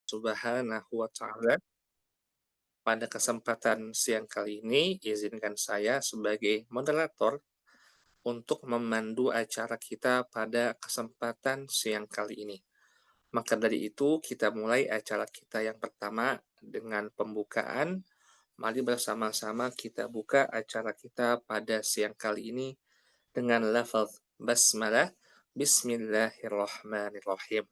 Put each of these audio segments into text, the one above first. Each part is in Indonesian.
Subhanahu wa Ta'ala. Pada kesempatan siang kali ini, izinkan saya sebagai moderator untuk memandu acara kita pada kesempatan siang kali ini. Maka dari itu, kita mulai acara kita yang pertama dengan pembukaan. Mari bersama-sama kita buka acara kita pada siang kali ini dengan lafaz basmalah. Bismillahirrahmanirrahim.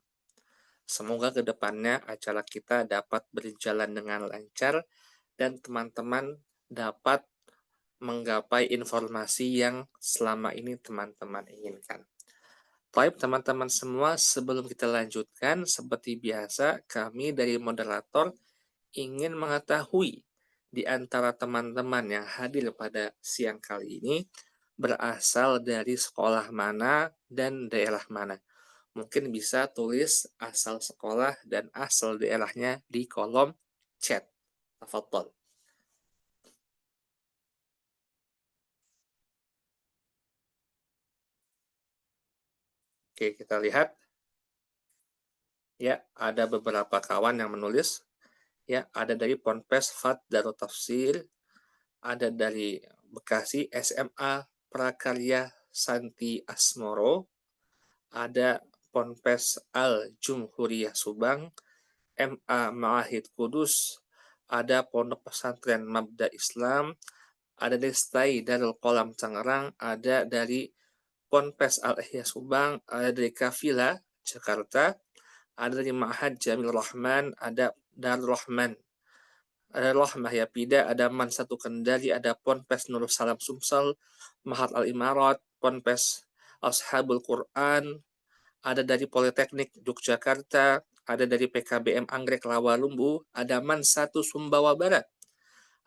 Semoga kedepannya acara kita dapat berjalan dengan lancar dan teman-teman dapat menggapai informasi yang selama ini teman-teman inginkan. Baik teman-teman semua, sebelum kita lanjutkan, seperti biasa kami dari moderator ingin mengetahui di antara teman-teman yang hadir pada siang kali ini berasal dari sekolah mana dan daerah mana. Mungkin bisa tulis asal sekolah dan asal daerahnya di kolom chat. Tafadhol. Oke, kita lihat. Ya, ada beberapa kawan yang menulis. Ya, ada dari Ponpes Fat Darut Tafsir, ada dari Bekasi SMA Prakarya Santi Asmoro, ada Ponpes Al Jumhuriyah Subang, MA Maahid Kudus, ada Pondok Pesantren Mabda Islam, ada dari Stai Darul Kolam Tangerang, ada dari Ponpes Al Ihya Subang, ada dari Kafila Jakarta, ada dari Ma'had Jamil Rahman, ada Darul Rahman, ada Rahmah Yapida, ada Man Satu Kendari, ada Ponpes Nurul Salam Sumsel, Mahat Al Imarat, Ponpes Ashabul Quran, ada dari Politeknik Yogyakarta, ada dari PKBM Anggrek Lawalumbu, ada Man Satu Sumbawa Barat,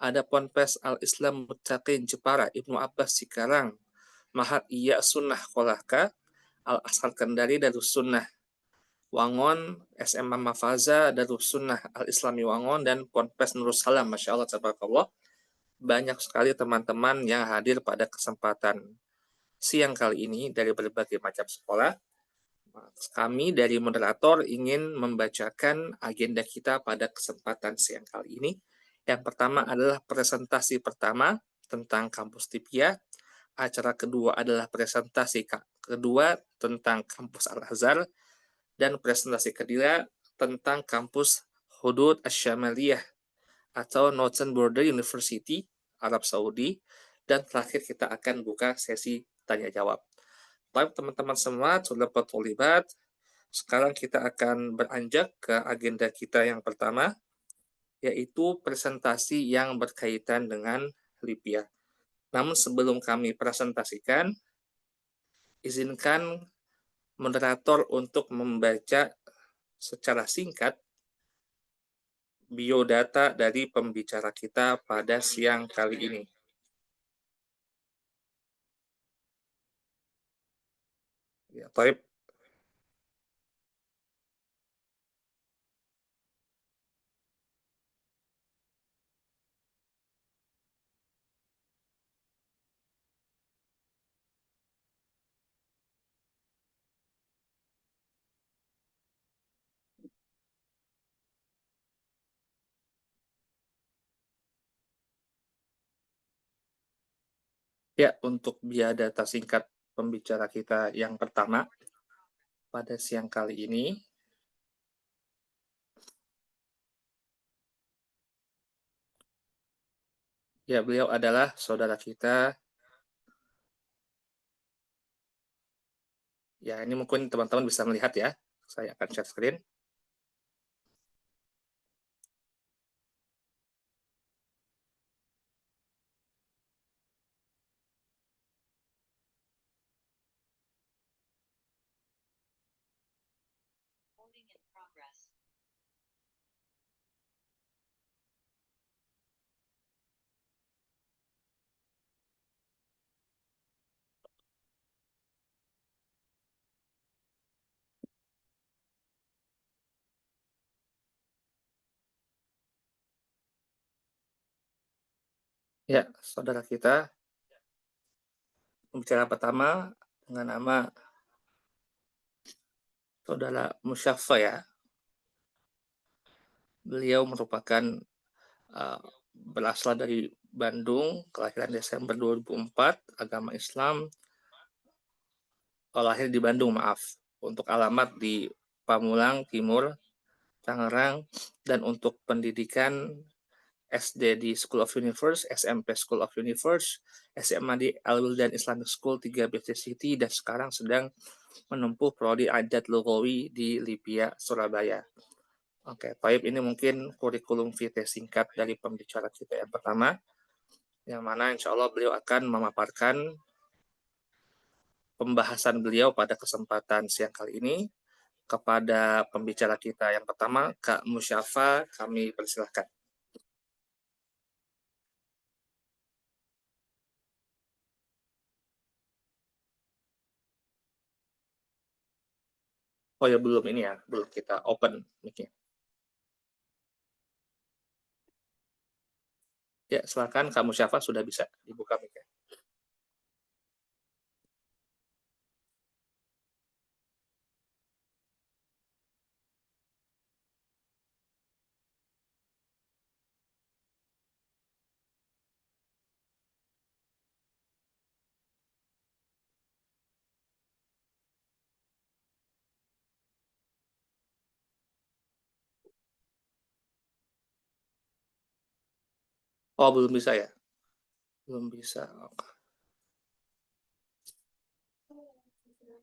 ada Ponpes Al-Islam Muttaqin Jepara, Ibnu Abbas Cikarang, Mahat Iya Sunnah Kolaka, Al-Asqar Kendari, Darus Sunnah Wangon, SMA Mafaza, Darus Sunnah Al-Islami Wangon, dan Ponpes Nurul Salam. Masya Allah, tabarakallah. Banyak sekali teman-teman yang hadir pada kesempatan siang kali ini dari berbagai macam sekolah. Kami dari moderator ingin membacakan agenda kita pada kesempatan siang kali ini. Yang pertama adalah presentasi pertama tentang kampus Tipia. Acara kedua adalah presentasi kedua tentang kampus Al-Azhar. Dan presentasi kedua tentang kampus Hudud Asy-Syamaliyah atau Northern Border University, Arab Saudi. Dan terakhir kita akan buka sesi tanya-jawab. Baik teman-teman semua, sudah terlibat. Sekarang kita akan beranjak ke agenda kita yang pertama, yaitu presentasi yang berkaitan dengan Libya. Namun sebelum kami presentasikan, izinkan moderator untuk membaca secara singkat biodata dari pembicara kita pada siang kali ini. Ya, Taib. Ya, untuk biodata singkat pembicara kita yang pertama pada siang kali ini, ya beliau adalah saudara kita. Ya, ini mungkin teman-teman bisa melihat ya. Saya akan share screen. Ya, saudara kita, pembicara pertama dengan nama saudara Musyafa ya. Beliau merupakan, berasal dari Bandung, kelahiran Desember 2004, agama Islam, lahir di Bandung, maaf. Untuk alamat di Pamulang Timur, Tangerang, dan untuk pendidikan SD di School of Universe, SMP School of Universe, SMA di Al-Wildan Islamic School 3 BC City, dan sekarang sedang menempuh prodi adat Lugawi di Lipia, Surabaya. Oke, Taib, ini mungkin kurikulum vitae singkat dari pembicara kita yang pertama, yang mana insya Allah beliau akan memaparkan pembahasan beliau pada kesempatan siang kali ini kepada pembicara kita yang pertama, Kak Musyafa, kami persilahkan. Oh ya, belum ini ya, belum kita open mic-nya. Ya, silakan Kak Musyafa, sudah bisa dibuka mic-nya. Oh, belum bisa ya? Belum bisa. Oke.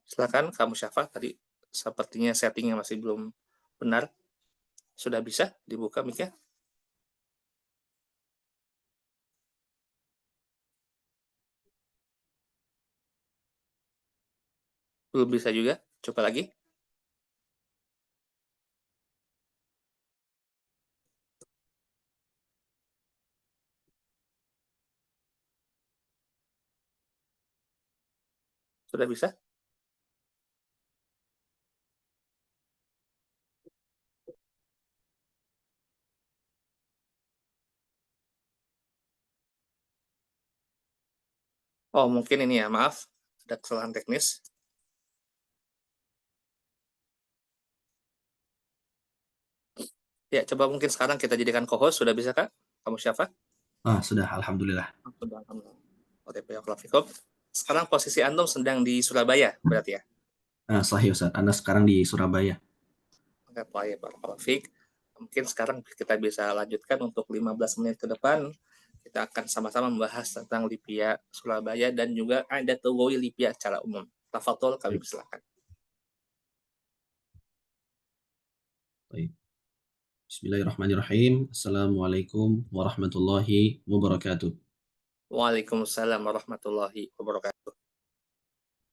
Silakan Kak Musyafa, tadi sepertinya settingnya masih belum benar. Sudah bisa dibuka mic-nya? Belum bisa juga? Coba lagi. Sudah bisa? Oh, mungkin ini ya, maaf. Ada kesalahan teknis. Ya, coba mungkin sekarang kita jadikan co-host. Sudah bisa, Kak? Kamu siapa? Sudah, alhamdulillah. Sudah, alhamdulillah. OTP Fikum. Sekarang posisi Antum sedang di Surabaya, berarti ya? Sahih Ustaz, Anda sekarang di Surabaya. Oke, baik, Barakallahu Fik. Mungkin sekarang kita bisa lanjutkan untuk 15 menit ke depan. Kita akan sama-sama membahas tentang Lipia Surabaya dan juga ada Togowi Lipia secara umum. Tafadhol, kami Baik, persilakan. baik. Bismillahirrahmanirrahim. Assalamualaikum warahmatullahi wabarakatuh. Waalaikumsalam warahmatullahi wabarakatuh.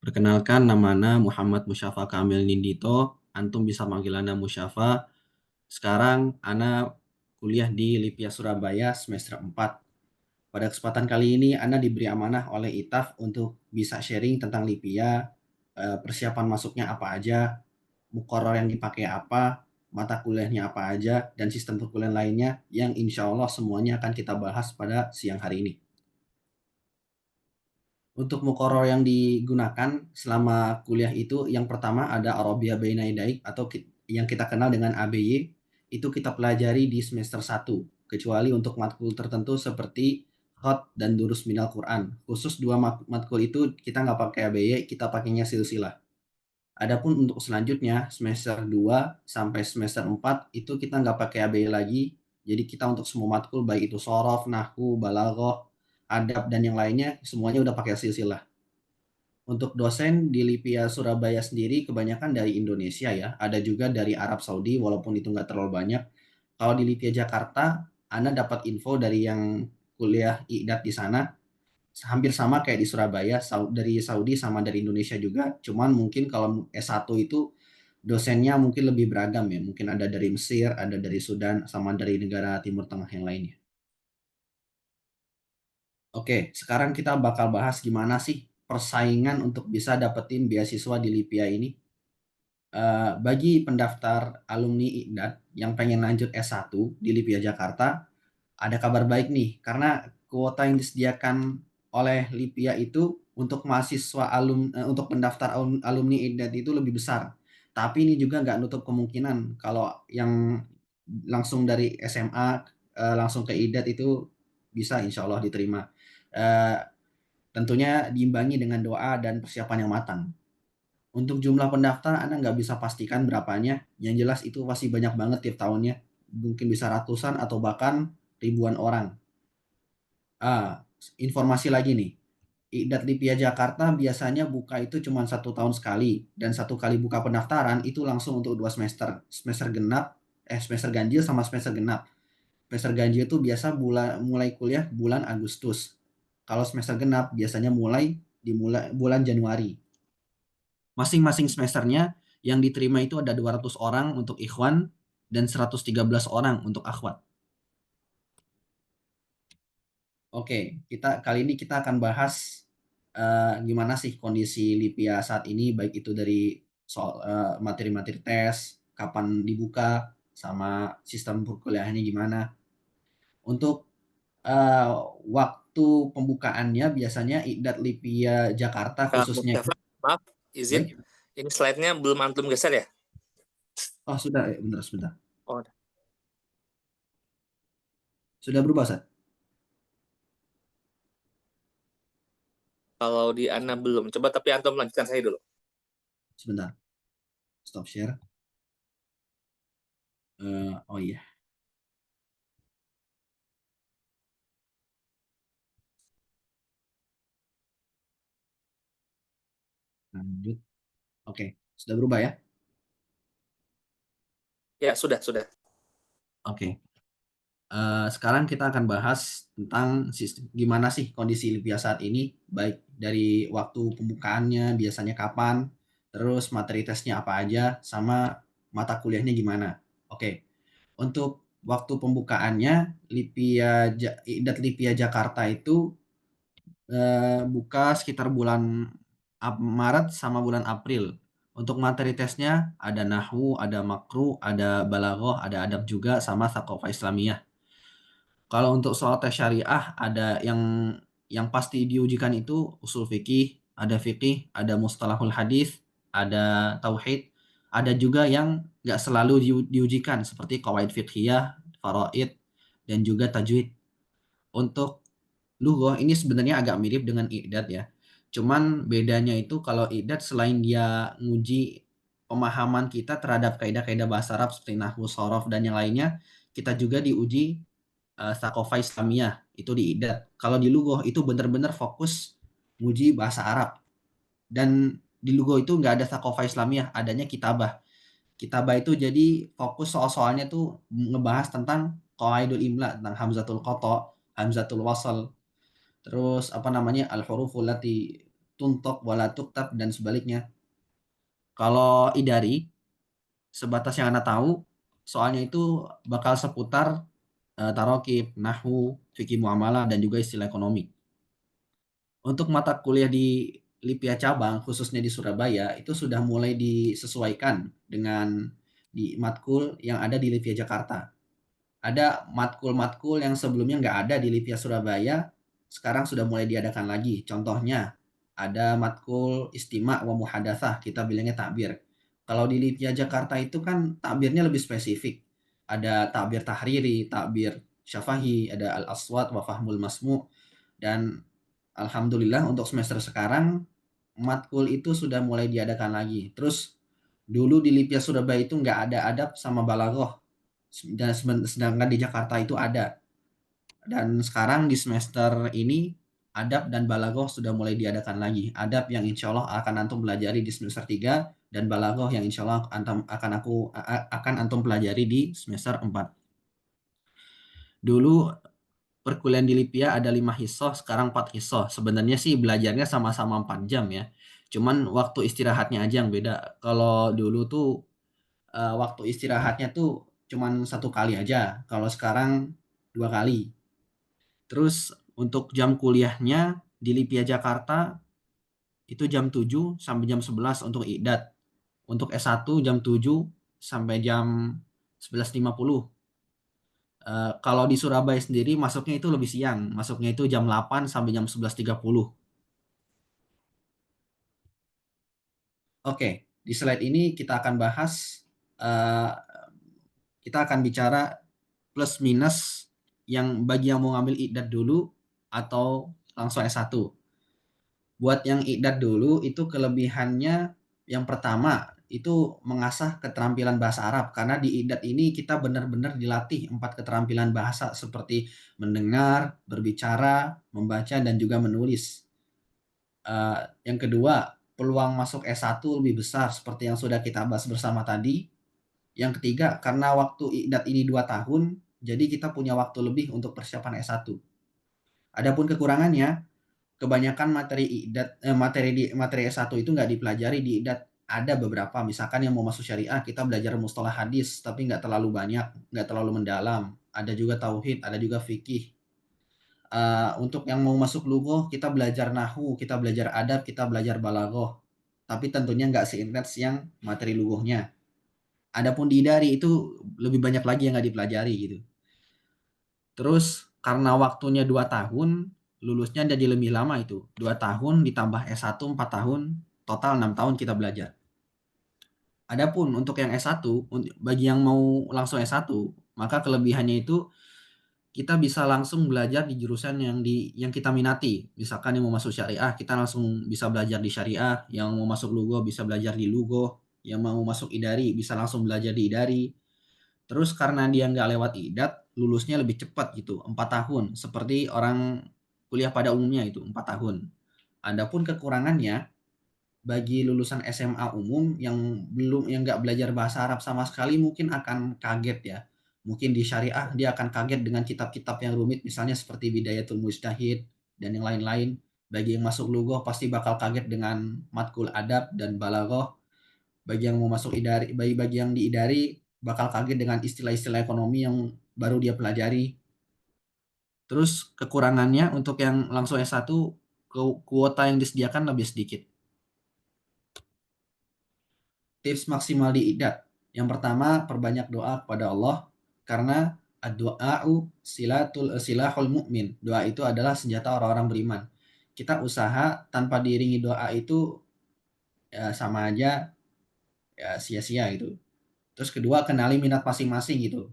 Perkenalkan, nama Ana Muhammad Musyafa Kamil Nindito. Antum bisa manggil Ana Musyafa. Sekarang Ana kuliah di Lipia Surabaya semester 4. Pada kesempatan kali ini Ana diberi amanah oleh ITAF untuk bisa sharing tentang Lipia, persiapan masuknya apa aja, mukoror yang dipakai apa, mata kuliahnya apa aja, dan sistem perkuliahan lainnya yang insya Allah semuanya akan kita bahas pada siang hari ini. Untuk mukoror yang digunakan selama kuliah itu, yang pertama ada Arabia Baina Daik atau yang kita kenal dengan ABY, itu kita pelajari di semester 1, kecuali untuk matkul tertentu seperti Khot dan Durus Minal Quran. Khusus dua matkul itu kita nggak pakai ABY, kita pakainya silsilah. Adapun untuk selanjutnya semester 2 sampai semester 4 itu kita nggak pakai ABY lagi. Jadi kita untuk semua matkul baik itu sorof, nahwu, balaghah, adab dan yang lainnya semuanya udah pakai silsilah. Untuk dosen di Lipia Surabaya sendiri kebanyakan dari Indonesia ya. Ada juga dari Arab Saudi walaupun itu nggak terlalu banyak. Kalau di Lipia Jakarta, Anda dapat info dari yang kuliah IDAT di sana hampir sama kayak di Surabaya, dari Saudi sama dari Indonesia juga. Cuman mungkin kalau S1 itu dosennya mungkin lebih beragam ya. Mungkin ada dari Mesir, ada dari Sudan, sama dari negara Timur Tengah yang lainnya. Oke, sekarang kita bakal bahas gimana sih persaingan untuk bisa dapetin beasiswa di Lipia ini. Bagi pendaftar alumni IKDAT yang pengen lanjut S1 di Lipia Jakarta, ada kabar baik nih, karena kuota yang disediakan oleh Lipia itu untuk mahasiswa untuk pendaftar alumni IKDAT itu lebih besar. Tapi ini juga nggak nutup kemungkinan kalau yang langsung dari SMA, langsung ke IDAT itu bisa insya Allah diterima. Eee, Tentunya diimbangi dengan doa dan persiapan yang matang. Untuk jumlah pendaftar Anda nggak bisa pastikan berapanya, yang jelas itu pasti banyak banget tiap tahunnya, mungkin bisa ratusan atau bahkan ribuan orang. Informasi lagi nih, IDAT Lipia Jakarta biasanya buka itu cuma 1 tahun sekali, dan 1 kali buka pendaftaran itu langsung untuk 2 semester, semester genap, semester ganjil sama semester genap. Semester ganjil itu biasa mulai kuliah bulan Agustus. Kalau semester genap biasanya dimulai bulan Januari. Masing-masing semesternya yang diterima itu ada 200 orang untuk ikhwan dan 113 orang untuk akhwat. Oke, kali ini kita akan bahas gimana sih kondisi Lipia saat ini, baik itu dari soal materi-materi tes, kapan dibuka, sama sistem perkuliahannya gimana. Untuk eh, waktu pembukaannya biasanya IDAT Lipia Jakarta Kak khususnya. Mustafa, maaf, izin. Baik. Ini slide-nya belum antum geser ya? Oh sudah, bentar, sebentar. Oh, Sudah berubah, Ustaz? kalau di Ana belum. Coba tapi antum lanjutkan saya dulu. Sebentar. Stop share. Oh iya, lanjut. Oke, sudah berubah ya? Ya, sudah, sudah. Oke. Sekarang kita akan bahas tentang gimana sih kondisi Livia saat ini, baik dari waktu pembukaannya, biasanya kapan, terus materi tesnya apa aja, sama mata kuliahnya gimana. Oke, untuk waktu pembukaannya, IDAT Lipia Jakarta itu buka sekitar bulan Maret sama bulan April. Untuk materi tesnya ada nahwu, ada makru, ada balaghah, ada adab juga, sama tsaqafah Islamiyah. Kalau untuk soal tes syariah ada yang pasti diujikan itu usul fikih, ada mustalahul hadis, ada tauhid, ada juga yang nggak selalu diujikan seperti qawaid fiqhiyah, faraid, dan juga tajwid. Untuk lughah ini sebenarnya agak mirip dengan i'dad ya. Cuman bedanya itu kalau i'dad selain dia nguji pemahaman kita terhadap kaidah-kaidah bahasa Arab seperti nahwu, shorof, dan yang lainnya, kita juga diuji Tsaqofah Islamiyah itu di IDAT. Kalau di Lugoh itu benar-benar fokus nguji bahasa Arab, dan di Lugoh itu nggak ada Tsaqofah Islamiyah, adanya kitabah. Kitabah itu jadi fokus soal-soalnya tuh ngebahas tentang qawaidul imla, tentang hamzatul qata, hamzatul wasal, terus apa namanya al-huruful lati tuntok wala tuktab dan sebaliknya. Kalau idari sebatas yang Anda tahu, soalnya itu bakal seputar tarokib, nahwu, fikih muamalah, dan juga istilah ekonomi. Untuk mata kuliah di Lipia cabang, khususnya di Surabaya, itu sudah mulai disesuaikan dengan di matkul yang ada di Lipia Jakarta. Ada matkul-matkul yang sebelumnya nggak ada di Lipia Surabaya, sekarang sudah mulai diadakan lagi. Contohnya, ada matkul istima wa muhadatsah, kita bilangnya takbir. Kalau di Lipia Jakarta itu kan takbirnya lebih spesifik. Ada takbir tahriri, takbir syafahi, ada al-aswat wa fahmul masmu, dan alhamdulillah untuk semester sekarang matkul itu sudah mulai diadakan lagi. Terus dulu di Lipia Surabaya itu nggak ada adab sama balaghah, dan sedangkan di Jakarta itu ada. Dan sekarang di semester ini adab dan balaghah sudah mulai diadakan lagi. Adab yang insya Allah akan antum pelajari di semester 3, dan balaghah yang insya Allah akan antum pelajari di semester 4. Dulu perkuliahan di Lipia ada 5 hisoh, sekarang 4 hisoh. Sebenarnya sih belajarnya sama-sama 4 jam ya. Cuman waktu istirahatnya aja yang beda. Kalau dulu tuh waktu istirahatnya tuh cuman 1 kali aja. Kalau sekarang 2 kali. Terus untuk jam kuliahnya di Lipia Jakarta itu jam 7 sampai jam 11 untuk IDAT. Untuk S1 jam 7 sampai jam 11.50. Kalau di Surabaya sendiri masuknya itu lebih siang, masuknya itu jam 8 sampai jam 11.30. Oke, di slide ini kita akan bahas uh, kita akan bicara plus minus yang bagi yang mau ngambil IDAT dulu atau langsung S1. Buat yang IDAT dulu itu kelebihannya yang pertama itu mengasah keterampilan bahasa Arab karena di IDAT ini kita benar-benar dilatih 4 keterampilan bahasa seperti mendengar, berbicara, membaca, dan juga menulis. Yang kedua, peluang masuk S1 lebih besar seperti yang sudah kita bahas bersama tadi. Yang ketiga, karena waktu IDAT ini 2 tahun, jadi kita punya waktu lebih untuk persiapan S1. Adapun kekurangannya, kebanyakan materi IDAT materi S1 itu nggak dipelajari di IDAT. Ada beberapa, misalkan yang mau masuk syariah kita belajar mustalah hadis, tapi nggak terlalu banyak, nggak terlalu mendalam. Ada juga tauhid, ada juga fikih. Untuk yang mau masuk lughoh kita belajar nahwu, kita belajar adab, kita belajar balaghah. Tapi tentunya nggak seintens yang materi lughohnya. Adapun di idari itu lebih banyak lagi yang nggak dipelajari gitu. Terus karena waktunya 2 tahun, lulusnya jadi lebih lama itu. 2 tahun ditambah S1 4 tahun, total 6 tahun kita belajar. Adapun untuk yang S1, bagi yang mau langsung S1, maka kelebihannya itu kita bisa langsung belajar di jurusan yang kita minati. Misalkan yang mau masuk syariah, kita langsung bisa belajar di syariah, yang mau masuk lugho bisa belajar di lugho, yang mau masuk idari bisa langsung belajar di idari. Terus karena dia nggak lewat IDAT, lulusnya lebih cepat gitu, 4 tahun. Seperti orang kuliah pada umumnya itu, 4 tahun. Adapun kekurangannya, bagi lulusan SMA umum yang nggak belajar bahasa Arab sama sekali mungkin akan kaget ya. Mungkin di syariah dia akan kaget dengan kitab-kitab yang rumit misalnya seperti Bidayatul Mujtahid dan yang lain-lain. Bagi yang masuk lughoh pasti bakal kaget dengan matkul adab dan balaghah. Bagi yang mau masuk idari, bagi yang di idari bakal kaget dengan istilah-istilah ekonomi yang baru dia pelajari. Terus kekurangannya untuk yang langsung S1 kuota yang disediakan lebih sedikit. Tips maksimal di idat. Yang pertama, perbanyak doa kepada Allah karena ad-du'a'u silahul mu'min. Doa itu adalah senjata orang-orang beriman. Kita usaha tanpa diiringi doa itu ya sama aja ya sia-sia gitu. Terus kedua, kenali minat masing-masing gitu.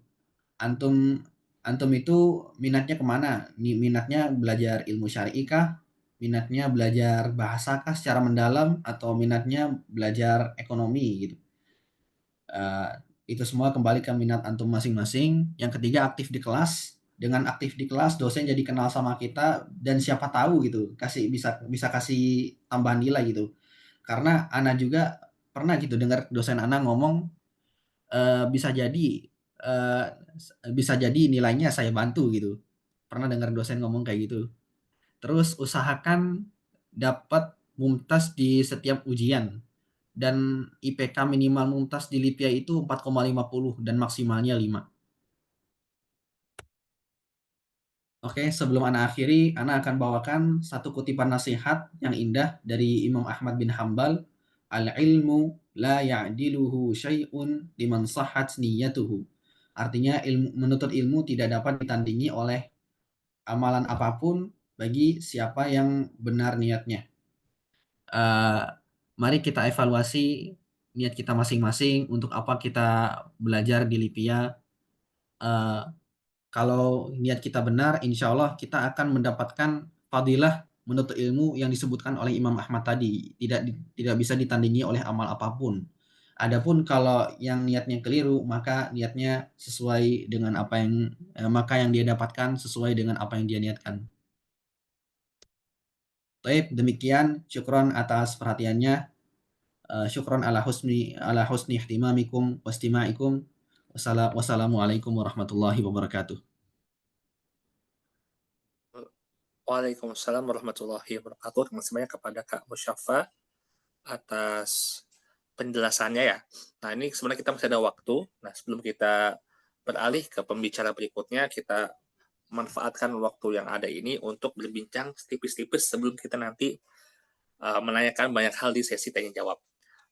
Antum antum itu minatnya kemana? Minatnya belajar ilmu syar'i kah? Minatnya belajar bahasa kah secara mendalam atau minatnya belajar ekonomi gitu. Uh, itu semua kembali ke minat antum masing-masing. Yang ketiga, aktif di kelas. Dengan aktif di kelas, dosen jadi kenal sama kita dan siapa tahu gitu, bisa bisa kasih tambahan nilai gitu. Karena Ana juga pernah gitu dengar dosen Ana ngomong, bisa jadi uh, bisa jadi nilainya saya bantu gitu. Pernah dengar dosen ngomong kayak gitu. Terus usahakan dapat mumtaz di setiap ujian dan IPK minimal mumtaz di LIPIA itu 4,50 dan maksimalnya 5. Oke, sebelum Ana akhiri, Ana akan bawakan satu kutipan nasihat yang indah dari Imam Ahmad bin Hambal. Al-ilmu la ya'diluhu syai'un liman sahhat niyatuhu. Artinya menuntut ilmu tidak dapat ditandingi oleh amalan apapun bagi siapa yang benar niatnya. Uh, Mari kita evaluasi niat kita masing-masing untuk apa kita belajar di LIPIA. Uh, Kalau niat kita benar, insya Allah kita akan mendapatkan fadilah menuntut ilmu yang disebutkan oleh Imam Ahmad tadi. Tidak bisa ditandingi oleh amal apapun. Adapun kalau yang niatnya keliru, maka niatnya sesuai dengan maka yang dia dapatkan sesuai dengan apa yang dia niatkan. Baik, demikian. Syukron atas perhatiannya. Syukron ala husni ihtimamikum wastimaikum. Wassalamualaikum warahmatullahi wabarakatuh. Waalaikumsalam warahmatullahi wabarakatuh. Terima kasih banyak kepada Kak Musyafa atas penjelasannya ya. Nah, ini sebenarnya kita masih ada waktu. Nah, sebelum kita beralih ke pembicara berikutnya, kita manfaatkan waktu yang ada ini untuk berbincang tipis-tipis sebelum kita nanti menanyakan banyak hal di sesi tanya jawab.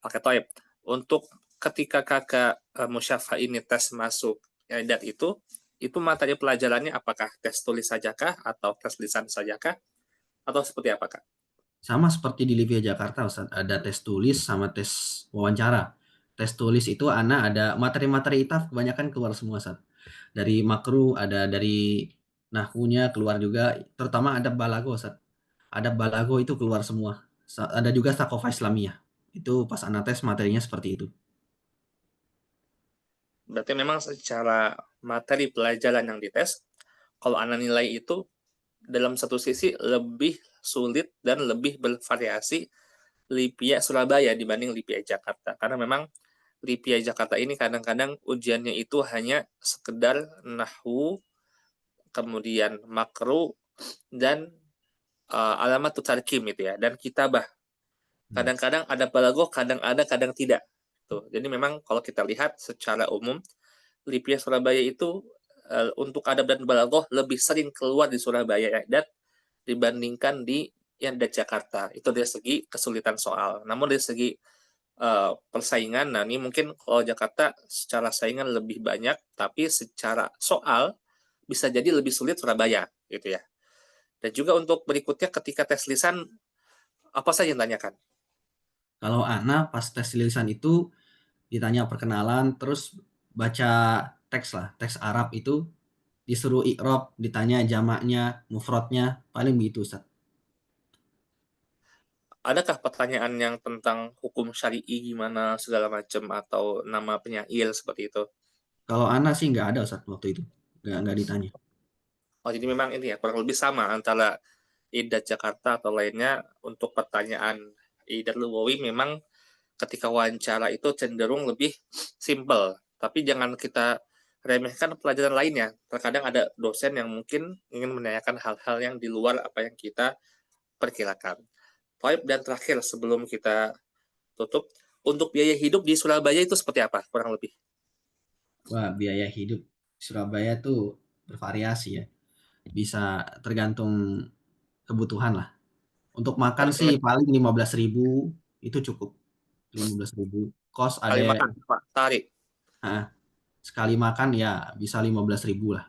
Oke, Toib. Untuk ketika kakak Musyafa ini tes masuk edat itu materi pelajarannya apakah tes tulis sajakah atau tes lisan sajakah atau seperti apa, Kak? Sama seperti di Livia Jakarta, Ustaz. Ada tes tulis sama tes wawancara. tes tulis itu ana ada materi-materi ITAF kebanyakan keluar semua, Sat. Dari makro ada, dari nahwunya keluar juga, terutama adab balago, Sat. Adab balago itu keluar semua. Ada juga Sakofa Islamiyah. Itu pas ana tes materinya seperti itu. Berarti memang secara materi pelajaran yang dites, kalau Anda nilai itu dalam satu sisi lebih sulit dan lebih bervariasi LIPIA Surabaya dibanding LIPIA Jakarta. Karena memang LIPIA Jakarta ini kadang-kadang ujiannya itu hanya sekedar nahwu, kemudian makro, dan alamat tarkim itu ya, dan kitabah. Hmm. Kadang-kadang ada balagoh, kadang ada, kadang tidak. Tuh. Jadi memang kalau kita lihat secara umum, LIPIA Surabaya itu untuk adab dan balagoh lebih sering keluar di Surabaya dan dibandingkan di yang di Jakarta. Itu dari segi kesulitan soal. Namun dari segi persaingan, nah ini mungkin kalau Jakarta secara saingan lebih banyak, tapi secara soal bisa jadi lebih sulit Surabaya, gitu ya. Dan juga untuk berikutnya ketika tes lisan, apa saja yang ditanyakan? Kalau ana pas tes lisan itu ditanya perkenalan, terus baca teks lah, teks Arab itu disuruh i'rab, ditanya jamaknya, mufradnya, paling begitu, Ustaz. Adakah pertanyaan yang tentang hukum syari'i gimana segala macam atau nama penyair seperti itu? Kalau ana sih nggak ada, Ustaz, waktu itu. Nggak ditanya. Oh, jadi memang ini ya kurang lebih sama antara IDA Jakarta atau lainnya untuk pertanyaan IDA Luwawi memang ketika wawancara itu cenderung lebih simple. Tapi jangan kita remehkan pelajaran lainnya. Terkadang ada dosen yang mungkin ingin menanyakan hal-hal yang di luar apa yang kita perkirakan. Baik, dan terakhir sebelum kita tutup, untuk biaya hidup di Surabaya itu seperti apa kurang lebih? Wah, biaya hidup Surabaya tuh bervariasi ya. Bisa tergantung kebutuhan lah. Untuk makan sih Kali paling 15.000 itu cukup. 15.000. Kos ada, makan, Pak Tari. ah, sekali makan ya bisa 15.000 lah.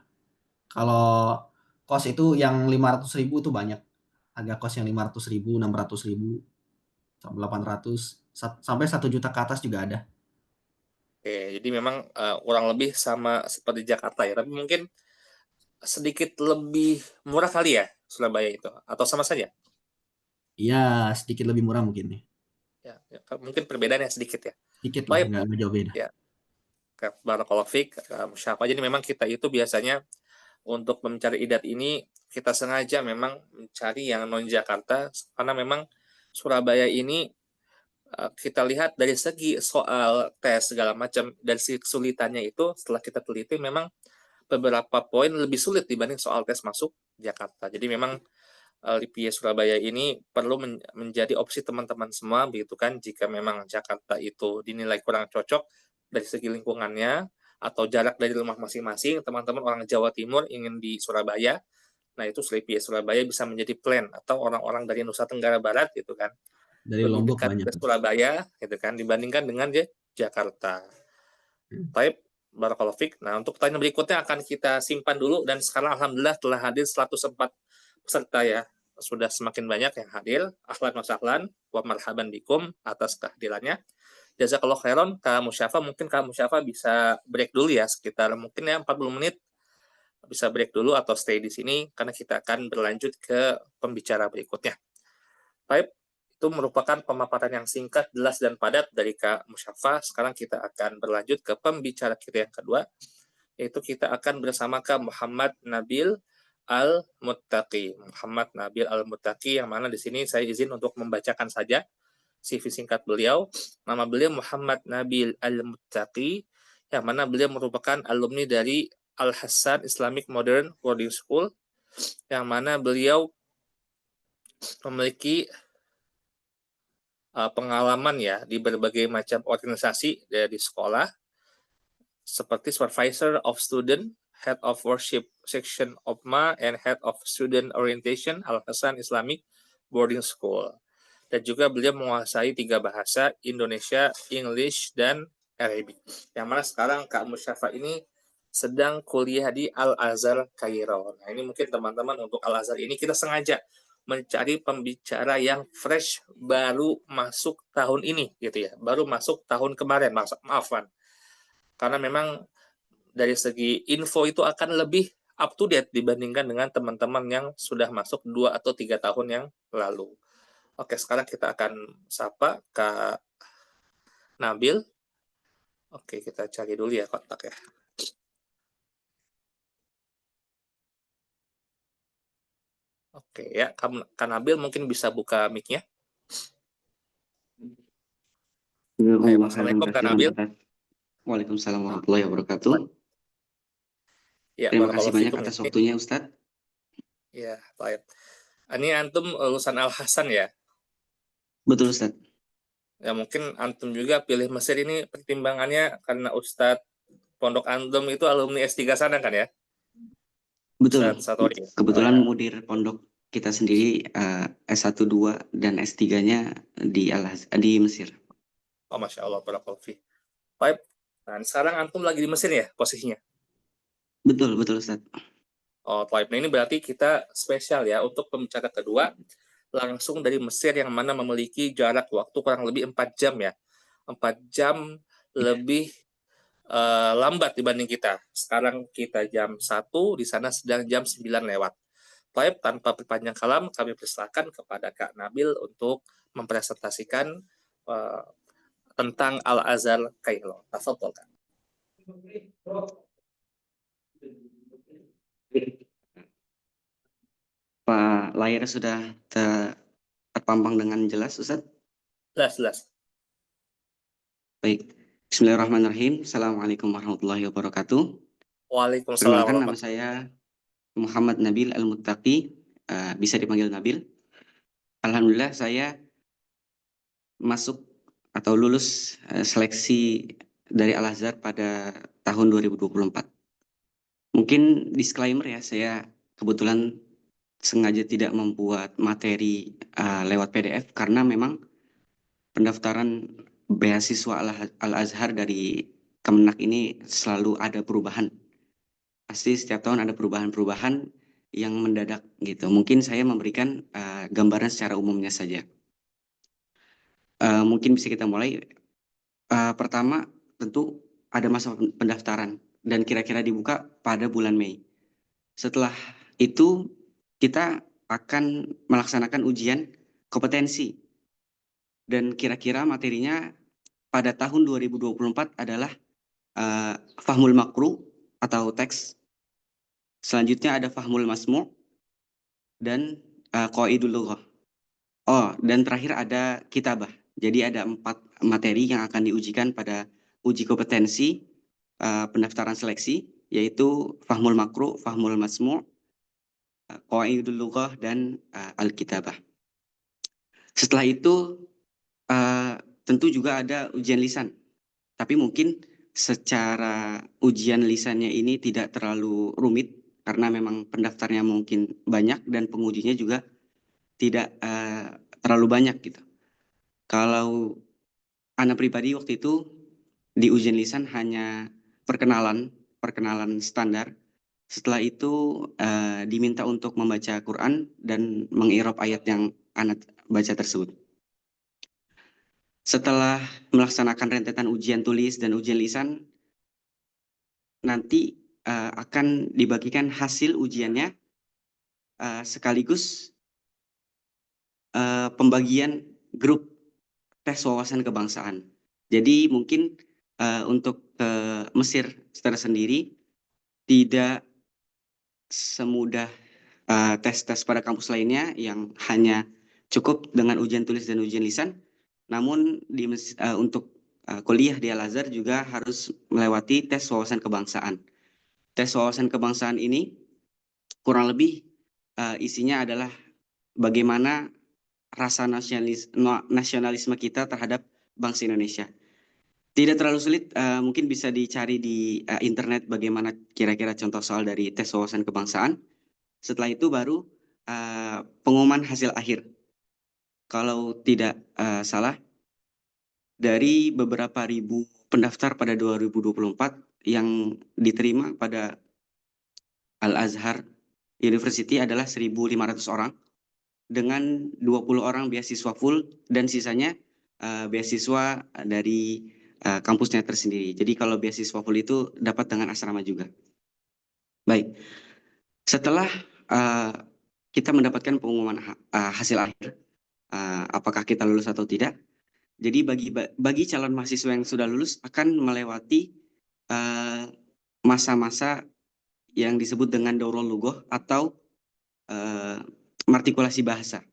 Kalau kos itu yang 500.000 itu banyak. Harga kos yang 500.000, 600.000, sampai 800, sampai 1 juta ke atas juga ada. Oke, jadi memang kurang lebih sama seperti Jakarta ya, tapi mungkin sedikit lebih murah kali ya Surabaya itu, atau sama saja? Iya, sedikit lebih murah mungkin nih. Ya, ya, mungkin perbedaannya sedikit ya. Sedikit lah, Baik, nggak jauh beda. ya, barakallahu fiik, Musyafa. Jadi memang kita itu biasanya untuk mencari idat ini kita sengaja memang mencari yang non Jakarta karena memang Surabaya ini kita lihat dari segi soal tes segala macam dari segi kesulitannya itu setelah kita teliti memang beberapa poin lebih sulit dibanding soal tes masuk Jakarta. Jadi memang LIPIA Surabaya ini perlu menjadi opsi teman-teman semua begitu kan jika memang Jakarta itu dinilai kurang cocok dari segi lingkungannya atau jarak dari rumah masing-masing, teman-teman orang Jawa Timur ingin di Surabaya, nah itu LIPIA Surabaya bisa menjadi plan atau orang-orang dari Nusa Tenggara Barat gitu kan Dari lebih Lombok dekat banyak ke tuh. Surabaya gitu kan dibandingkan dengan Jakarta. Hmm. Baik, Barakallahu Fik. Nah, untuk pertanyaan berikutnya akan kita simpan dulu dan sekarang alhamdulillah telah hadir 104 peserta ya. Sudah semakin banyak yang hadir. Ahlan wa sahlan wa marhaban bikum atas kehadirannya. Jazakallah khairan Kak Musyafa. Mungkin Kak Musyafa bisa break dulu ya sekitar mungkin ya 40 menit bisa break dulu atau stay di sini karena kita akan berlanjut ke pembicara berikutnya. Baik, itu merupakan pemaparan yang singkat, jelas, dan padat dari Kak Musyafa. Sekarang kita akan berlanjut ke pembicara kita yang kedua, yaitu kita akan bersama Kak Muhammad Nabil Al-Muttaqi. Muhammad Nabil Al-Muttaqi, yang mana di sini saya izin untuk membacakan saja CV singkat beliau. Nama beliau Muhammad Nabil Al-Muttaqi, yang mana beliau merupakan alumni dari Al-Hassan Islamic Modern Boarding School, yang mana beliau memiliki pengalaman ya di berbagai macam organisasi dari sekolah seperti supervisor of student, head of worship section OPMA, and head of student orientation Al Hasan Islamic Boarding School. Dan juga beliau menguasai 3 bahasa, Indonesia, English, dan Arabic. Yang mana sekarang Kak Musyafa ini sedang kuliah di Al Azhar Kairo. Nah ini mungkin teman-teman untuk Al Azhar ini kita sengaja mencari pembicara yang fresh, baru masuk tahun ini gitu ya, baru masuk tahun kemarin, maafkan. Karena memang dari segi info itu akan lebih up to date dibandingkan dengan teman-teman yang sudah masuk 2 atau 3 tahun yang lalu. Oke, sekarang kita akan sapa Kak Nabil. Oke, kita cari dulu ya kontak ya. Oke ya, Kak Nabil mungkin bisa buka mic-nya. Ayo, Assalamualaikum Kak Nabil. Waalaikumsalam warahmatullahi wabarakatuh. Ya, Terima kasih banyak fikum atas ya. waktunya, Ustadz. Ya, baik. Ini antum lulusan Al Hasan ya? Betul, Ustadz. Ya mungkin antum juga pilih Mesir ini pertimbangannya karena Ustadz Pondok Antum itu alumni S3 sana kan ya? Betul. Ustadz Satori. Kebetulan mudir pondok kita sendiri S1, 2, dan S3-nya di Mesir. Oh, Masya Allah, barakallahu fi. Baik. Nah, sekarang antum lagi di Mesir ya posisinya? Betul, Ustadz. Oh, baik. Nah, ini berarti kita spesial ya untuk pembicara kedua langsung dari Mesir yang mana memiliki jarak waktu kurang lebih 4 jam ya. 4 jam lebih lambat dibanding kita. Sekarang kita jam 1, di sana sedang jam 9 lewat. Baik, tanpa berpanjang kalam, kami persilakan kepada Kak Nabil untuk mempresentasikan tentang Al-Azhar Kairo. Tafadhol, Kak. Pak, layarnya sudah terpampang dengan jelas, Ustadz? Jelas. Baik. Bismillahirrahmanirrahim. Assalamualaikum warahmatullahi wabarakatuh. Waalaikumsalam. Perkenalkan, nama saya Muhammad Nabil Al-Muttaqi, bisa dipanggil Nabil. Alhamdulillah saya masuk atau lulus seleksi dari Al-Azhar pada tahun 2024. Mungkin disclaimer ya, saya kebetulan sengaja tidak membuat materi lewat PDF karena memang pendaftaran beasiswa Al-Azhar dari Kemenak ini selalu ada perubahan. Pasti setiap tahun ada perubahan-perubahan yang mendadak gitu. Mungkin saya memberikan gambaran secara umumnya saja. Mungkin bisa kita mulai. Pertama, tentu ada masa pendaftaran dan kira-kira dibuka pada bulan Mei. Setelah itu, kita akan melaksanakan ujian kompetensi. Dan kira-kira materinya pada tahun 2024 adalah Fahmul Makru atau teks. Selanjutnya ada Fahmul Masmu' dan Qaidul Lughah. Oh, dan terakhir ada Kitabah. Jadi ada 4 materi yang akan diujikan pada uji kompetensi pendaftaran seleksi, yaitu Fahmul Makru, Fahmul Masmu', Qaidul Lughah, dan Al-Kitabah. Setelah itu tentu juga ada ujian lisan. Tapi mungkin secara ujian lisannya ini tidak terlalu rumit karena memang pendaftarnya mungkin banyak dan pengujinya juga tidak terlalu banyak gitu. Kalau Ana pribadi waktu itu di ujian lisan hanya perkenalan standar. Setelah itu diminta untuk membaca Quran dan mengirob ayat yang Ana baca tersebut. Setelah melaksanakan rentetan ujian tulis dan ujian lisan, nanti akan dibagikan hasil ujiannya sekaligus pembagian grup tes wawasan kebangsaan. Jadi mungkin untuk ke Mesir secara sendiri tidak semudah tes-tes pada kampus lainnya yang hanya cukup dengan ujian tulis dan ujian lisan. Namun untuk kuliah di Al-Azhar juga harus melewati tes wawasan kebangsaan. Tes wawasan kebangsaan ini kurang lebih isinya adalah bagaimana rasa nasionalisme kita terhadap bangsa Indonesia. Tidak terlalu sulit, mungkin bisa dicari di internet bagaimana kira-kira contoh soal dari tes wawasan kebangsaan. Setelah itu baru pengumuman hasil akhir. Kalau tidak salah, dari beberapa ribu pendaftar pada 2024 yang diterima pada Al-Azhar University adalah 1.500 orang. dengan 20 orang beasiswa full dan sisanya beasiswa dari kampusnya tersendiri. Jadi kalau beasiswa full itu dapat dengan asrama juga. Baik, setelah kita mendapatkan pengumuman hasil akhir, apakah kita lulus atau tidak. Jadi bagi calon mahasiswa yang sudah lulus akan melewati masa-masa yang disebut dengan daurah lughah atau martikulasi bahasa.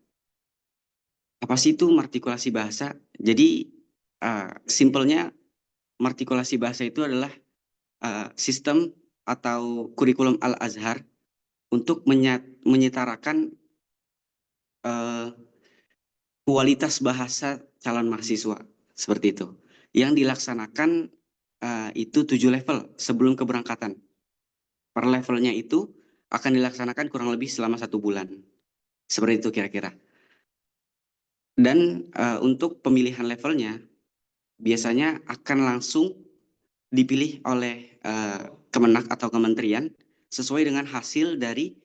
Apa sih itu martikulasi bahasa? Jadi simpelnya martikulasi bahasa itu adalah sistem atau kurikulum Al-Azhar untuk menyetarakan kualitas bahasa calon mahasiswa seperti itu. Yang dilaksanakan itu 7 level sebelum keberangkatan. Per levelnya itu akan dilaksanakan kurang lebih selama 1 bulan. Seperti itu kira-kira. Dan untuk pemilihan levelnya biasanya akan langsung dipilih oleh Kemenak atau kementerian sesuai dengan hasil dari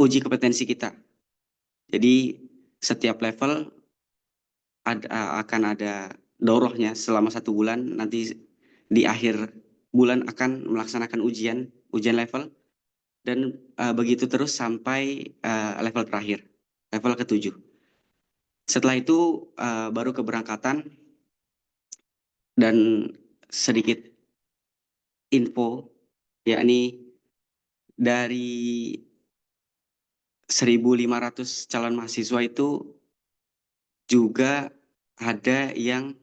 uji kompetensi kita. Jadi setiap level akan ada daurahnya selama 1 bulan. Nanti di akhir bulan akan melaksanakan ujian level dan begitu terus sampai level terakhir, level ke-7. Setelah itu baru keberangkatan. Dan sedikit info, yakni dari 1.500 calon mahasiswa itu juga ada yang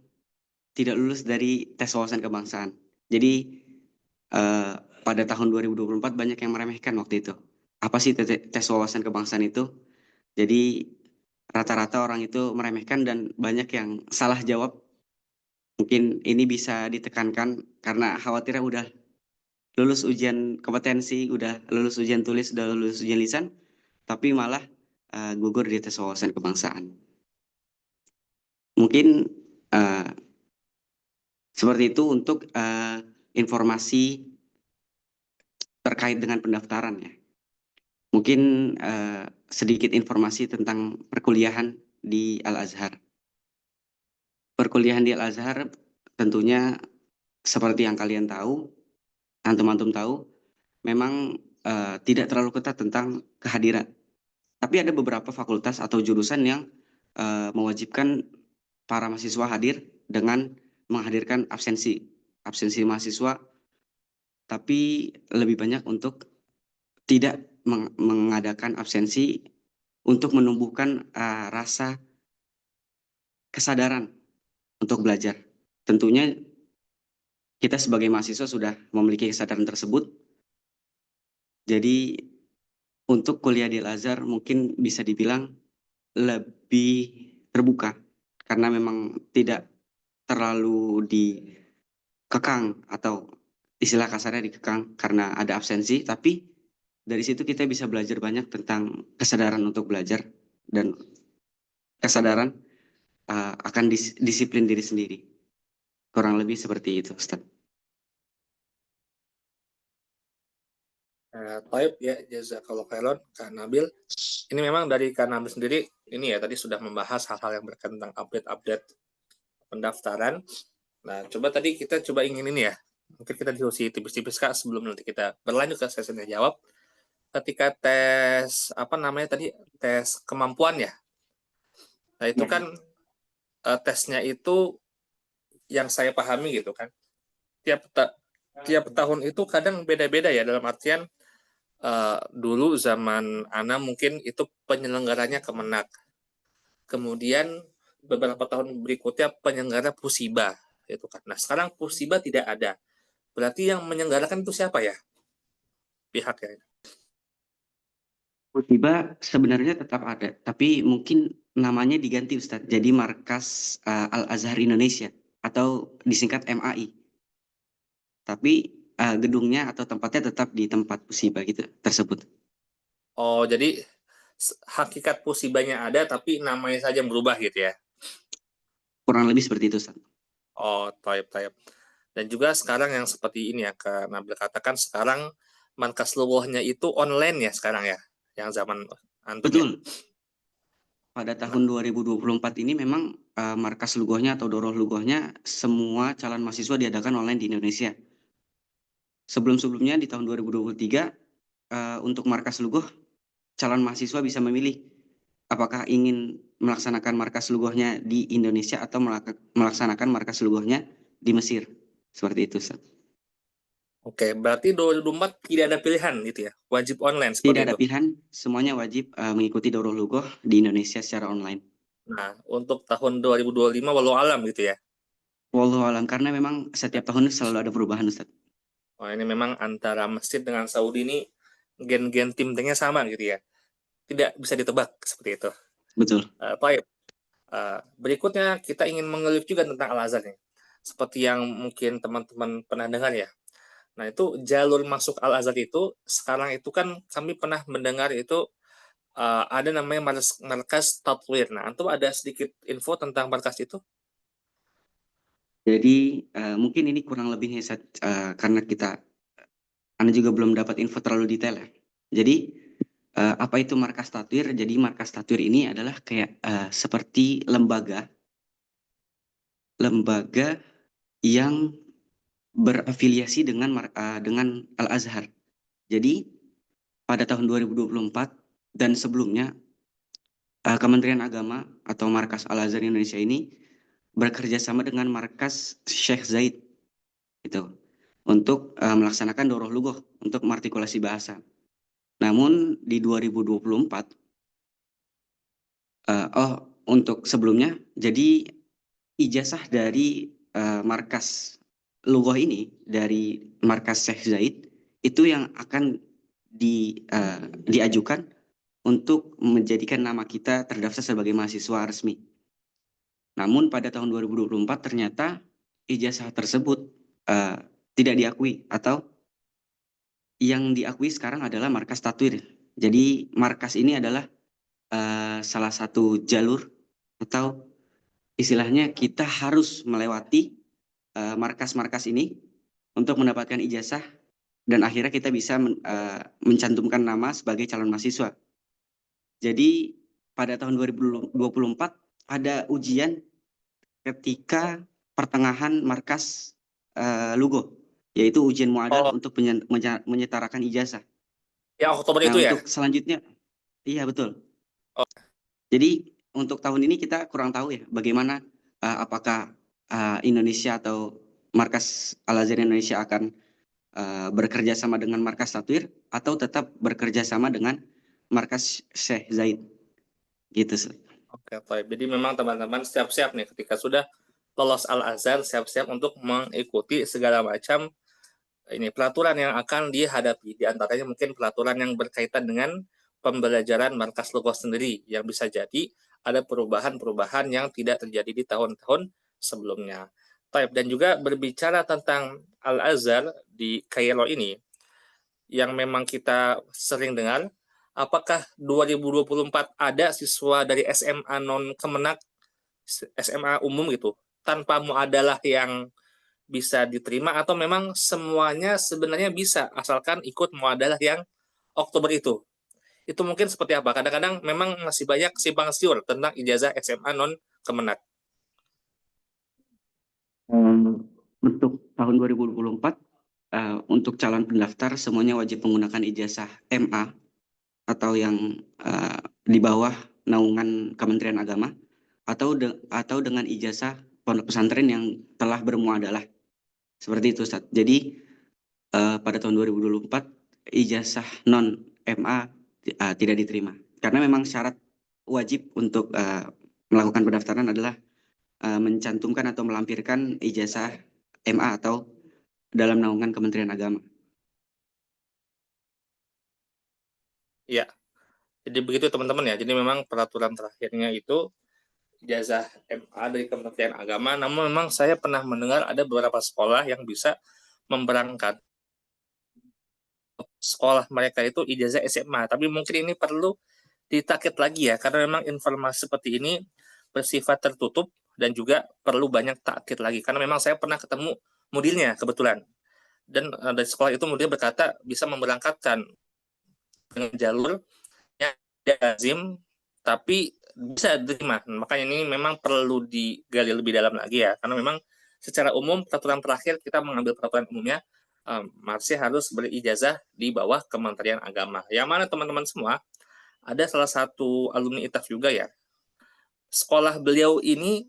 tidak lulus dari tes wawasan kebangsaan. Jadi pada tahun 2024 banyak yang meremehkan waktu itu. Apa sih tes wawasan kebangsaan itu? Jadi rata-rata orang itu meremehkan dan banyak yang salah jawab. Mungkin ini bisa ditekankan karena khawatirnya udah lulus ujian kompetensi, udah lulus ujian tulis, udah lulus ujian lisan, tapi malah gugur di tes wawasan kebangsaan. Mungkin seperti itu untuk informasi terkait dengan pendaftaran ya. Mungkin sedikit informasi tentang perkuliahan di Al-Azhar. Perkuliahan di Al-Azhar tentunya seperti yang kalian tahu, antum-antum tahu, memang tidak terlalu ketat tentang kehadiran. Tapi ada beberapa fakultas atau jurusan yang mewajibkan para mahasiswa hadir dengan menghadirkan absensi mahasiswa, tapi lebih banyak untuk tidak mengadakan absensi untuk menumbuhkan rasa kesadaran untuk belajar. Tentunya kita sebagai mahasiswa sudah memiliki kesadaran tersebut. Jadi untuk kuliah di Al-Azhar mungkin bisa dibilang lebih terbuka karena memang tidak terlalu dikekang atau istilah kasarnya dikekang karena ada absensi, tapi dari situ kita bisa belajar banyak tentang kesadaran untuk belajar dan kesadaran akan disiplin diri sendiri. Kurang lebih seperti itu, Ustaz. Taib ya, jazakallahu khairan Kak Nabil. Ini memang dari Kak Nabil sendiri ini ya tadi sudah membahas hal-hal yang berkaitan tentang update pendaftaran. Nah, tadi kita ingin ini ya. Mungkin kita diskusi tipis-tipis Kak sebelum nanti kita berlanjut ke sesi tanya jawab. Ketika tes tes kemampuan ya. Nah, itu kan tesnya itu yang saya pahami gitu kan. Tiap tahun itu kadang beda-beda ya dalam artian dulu zaman Ana mungkin itu penyelenggaranya Kemenak. Kemudian beberapa tahun berikutnya penyelenggara Pusiba itu kan. Nah, sekarang Pusiba tidak ada. Berarti yang menyelenggarakan itu siapa ya? Pihaknya. Pusiba sebenarnya tetap ada, tapi mungkin namanya diganti Ustadz. Jadi Markas Al-Azhar Indonesia atau disingkat MAI. Tapi gedungnya atau tempatnya tetap di tempat Pusiba gitu tersebut. Oh, jadi hakikat Pusibanya ada tapi namanya saja yang berubah gitu ya. Kurang lebih seperti itu, Ustaz. Oh, taib. Dan juga sekarang yang seperti ini ya, Kak Nabil katakan sekarang markas lughahnya itu online ya sekarang ya. Yang zaman Antum ya? Betul. Pada tahun 2024 ini memang markas lugohnya atau doroh lugohnya semua calon mahasiswa diadakan online di Indonesia. Sebelum-sebelumnya di tahun 2023 untuk markas lugoh calon mahasiswa bisa memilih apakah ingin melaksanakan markas lugohnya di Indonesia atau melaksanakan markas lugohnya di Mesir. Seperti itu, Ustaz. Oke, berarti 2024 tidak ada pilihan gitu ya? Wajib online Tidak seperti ada itu? pilihan, semuanya wajib mengikuti doroh lugoh di Indonesia secara online. Nah, untuk tahun 2025 walau alam gitu ya? Wallahu alam, karena memang setiap tahun selalu ada perubahan, Ustaz. Oh, ini memang antara Mesir dengan Saudi ini gen-gen timnya sama gitu ya? Tidak bisa ditebak seperti itu. Betul. Baik. Berikutnya kita ingin mengelik juga tentang Al-Azhar nih. Seperti yang mungkin teman-teman pernah dengar ya. Nah, itu jalur masuk Al-Azhar itu sekarang itu kan kami pernah mendengar itu ada namanya markas Tatwir. Nah, antum ada sedikit info tentang markas itu? Jadi mungkin ini kurang lebihnya Ustaz, karena Anda juga belum dapat info terlalu detail ya. Jadi apa itu markas tatwir? Jadi markas tatwir ini adalah kayak seperti lembaga yang berafiliasi dengan Al-Azhar. Jadi pada tahun 2024 dan sebelumnya Kementerian Agama atau Markas Al-Azhar Indonesia ini bekerja sama dengan Markas Syekh Zaid itu untuk melaksanakan doroh lugoh untuk martikulasi bahasa. Namun di 2024 untuk sebelumnya jadi ijazah dari markas lugoh ini dari markas Syekh Zaid itu yang akan diajukan untuk menjadikan nama kita terdaftar sebagai mahasiswa resmi. Namun pada tahun 2024 ternyata ijazah tersebut tidak diakui atau yang diakui sekarang adalah markas tatwir. Jadi markas ini adalah salah satu jalur atau istilahnya kita harus melewati markas-markas ini untuk mendapatkan ijazah dan akhirnya kita bisa mencantumkan nama sebagai calon mahasiswa. Jadi pada tahun 2024 ada ujian ketika pertengahan markas lugoh, yaitu ujian muadal untuk menyetarakan ijazah. Yang Oktober Nah itu ya? untuk selanjutnya, iya betul. Oh. Jadi untuk tahun ini kita kurang tahu ya bagaimana apakah Indonesia atau markas Al-Azhar Indonesia akan bekerja sama dengan markas Tatwir atau tetap bekerja sama dengan markas Syekh Zaid gitu. Oke, baik. Jadi memang teman-teman siap-siap nih ketika sudah lolos Al-Azhar, siap-siap untuk mengikuti segala macam ini peraturan yang akan dihadapi. Di antaranya mungkin peraturan yang berkaitan dengan pembelajaran markas lugoh sendiri yang bisa jadi ada perubahan-perubahan yang tidak terjadi di tahun-tahun sebelumnya. Dan juga berbicara tentang Al-Azhar di Kairo ini, yang memang kita sering dengar, apakah 2024 ada siswa dari SMA non Kemenak, SMA umum gitu, tanpa muadalah yang bisa diterima, atau memang semuanya sebenarnya bisa asalkan ikut muadalah yang Oktober itu? Itu mungkin seperti apa? Kadang-kadang memang masih banyak simpang siur tentang ijazah SMA non Kemenak. Untuk tahun 2024 untuk calon pendaftar semuanya wajib menggunakan ijazah MA atau yang di bawah naungan Kementerian Agama atau dengan ijazah pondok pesantren yang telah bermuadalah. Seperti itu, Ustaz. Jadi pada tahun 2024 ijazah non MA tidak diterima. Karena memang syarat wajib untuk melakukan pendaftaran adalah mencantumkan atau melampirkan ijazah MA atau dalam naungan Kementerian Agama. Ya, jadi begitu teman-teman ya. Jadi memang peraturan terakhirnya itu ijazah MA dari Kementerian Agama. Namun memang saya pernah mendengar ada beberapa sekolah yang bisa memberangkat sekolah mereka itu ijazah SMA. Tapi mungkin ini perlu ditakit lagi ya, karena memang informasi seperti ini bersifat tertutup dan juga perlu banyak takkit lagi. Karena memang saya pernah ketemu mudirnya kebetulan. Dan dari sekolah itu mudir berkata bisa memberangkatkan dengan jalur lazim, tapi bisa diterima. Makanya ini memang perlu digali lebih dalam lagi ya, karena memang secara umum peraturan terakhir kita mengambil peraturan umumnya masih harus berijazah di bawah Kementerian Agama. Yang mana teman-teman semua ada salah satu alumni ITAF juga ya. Sekolah beliau ini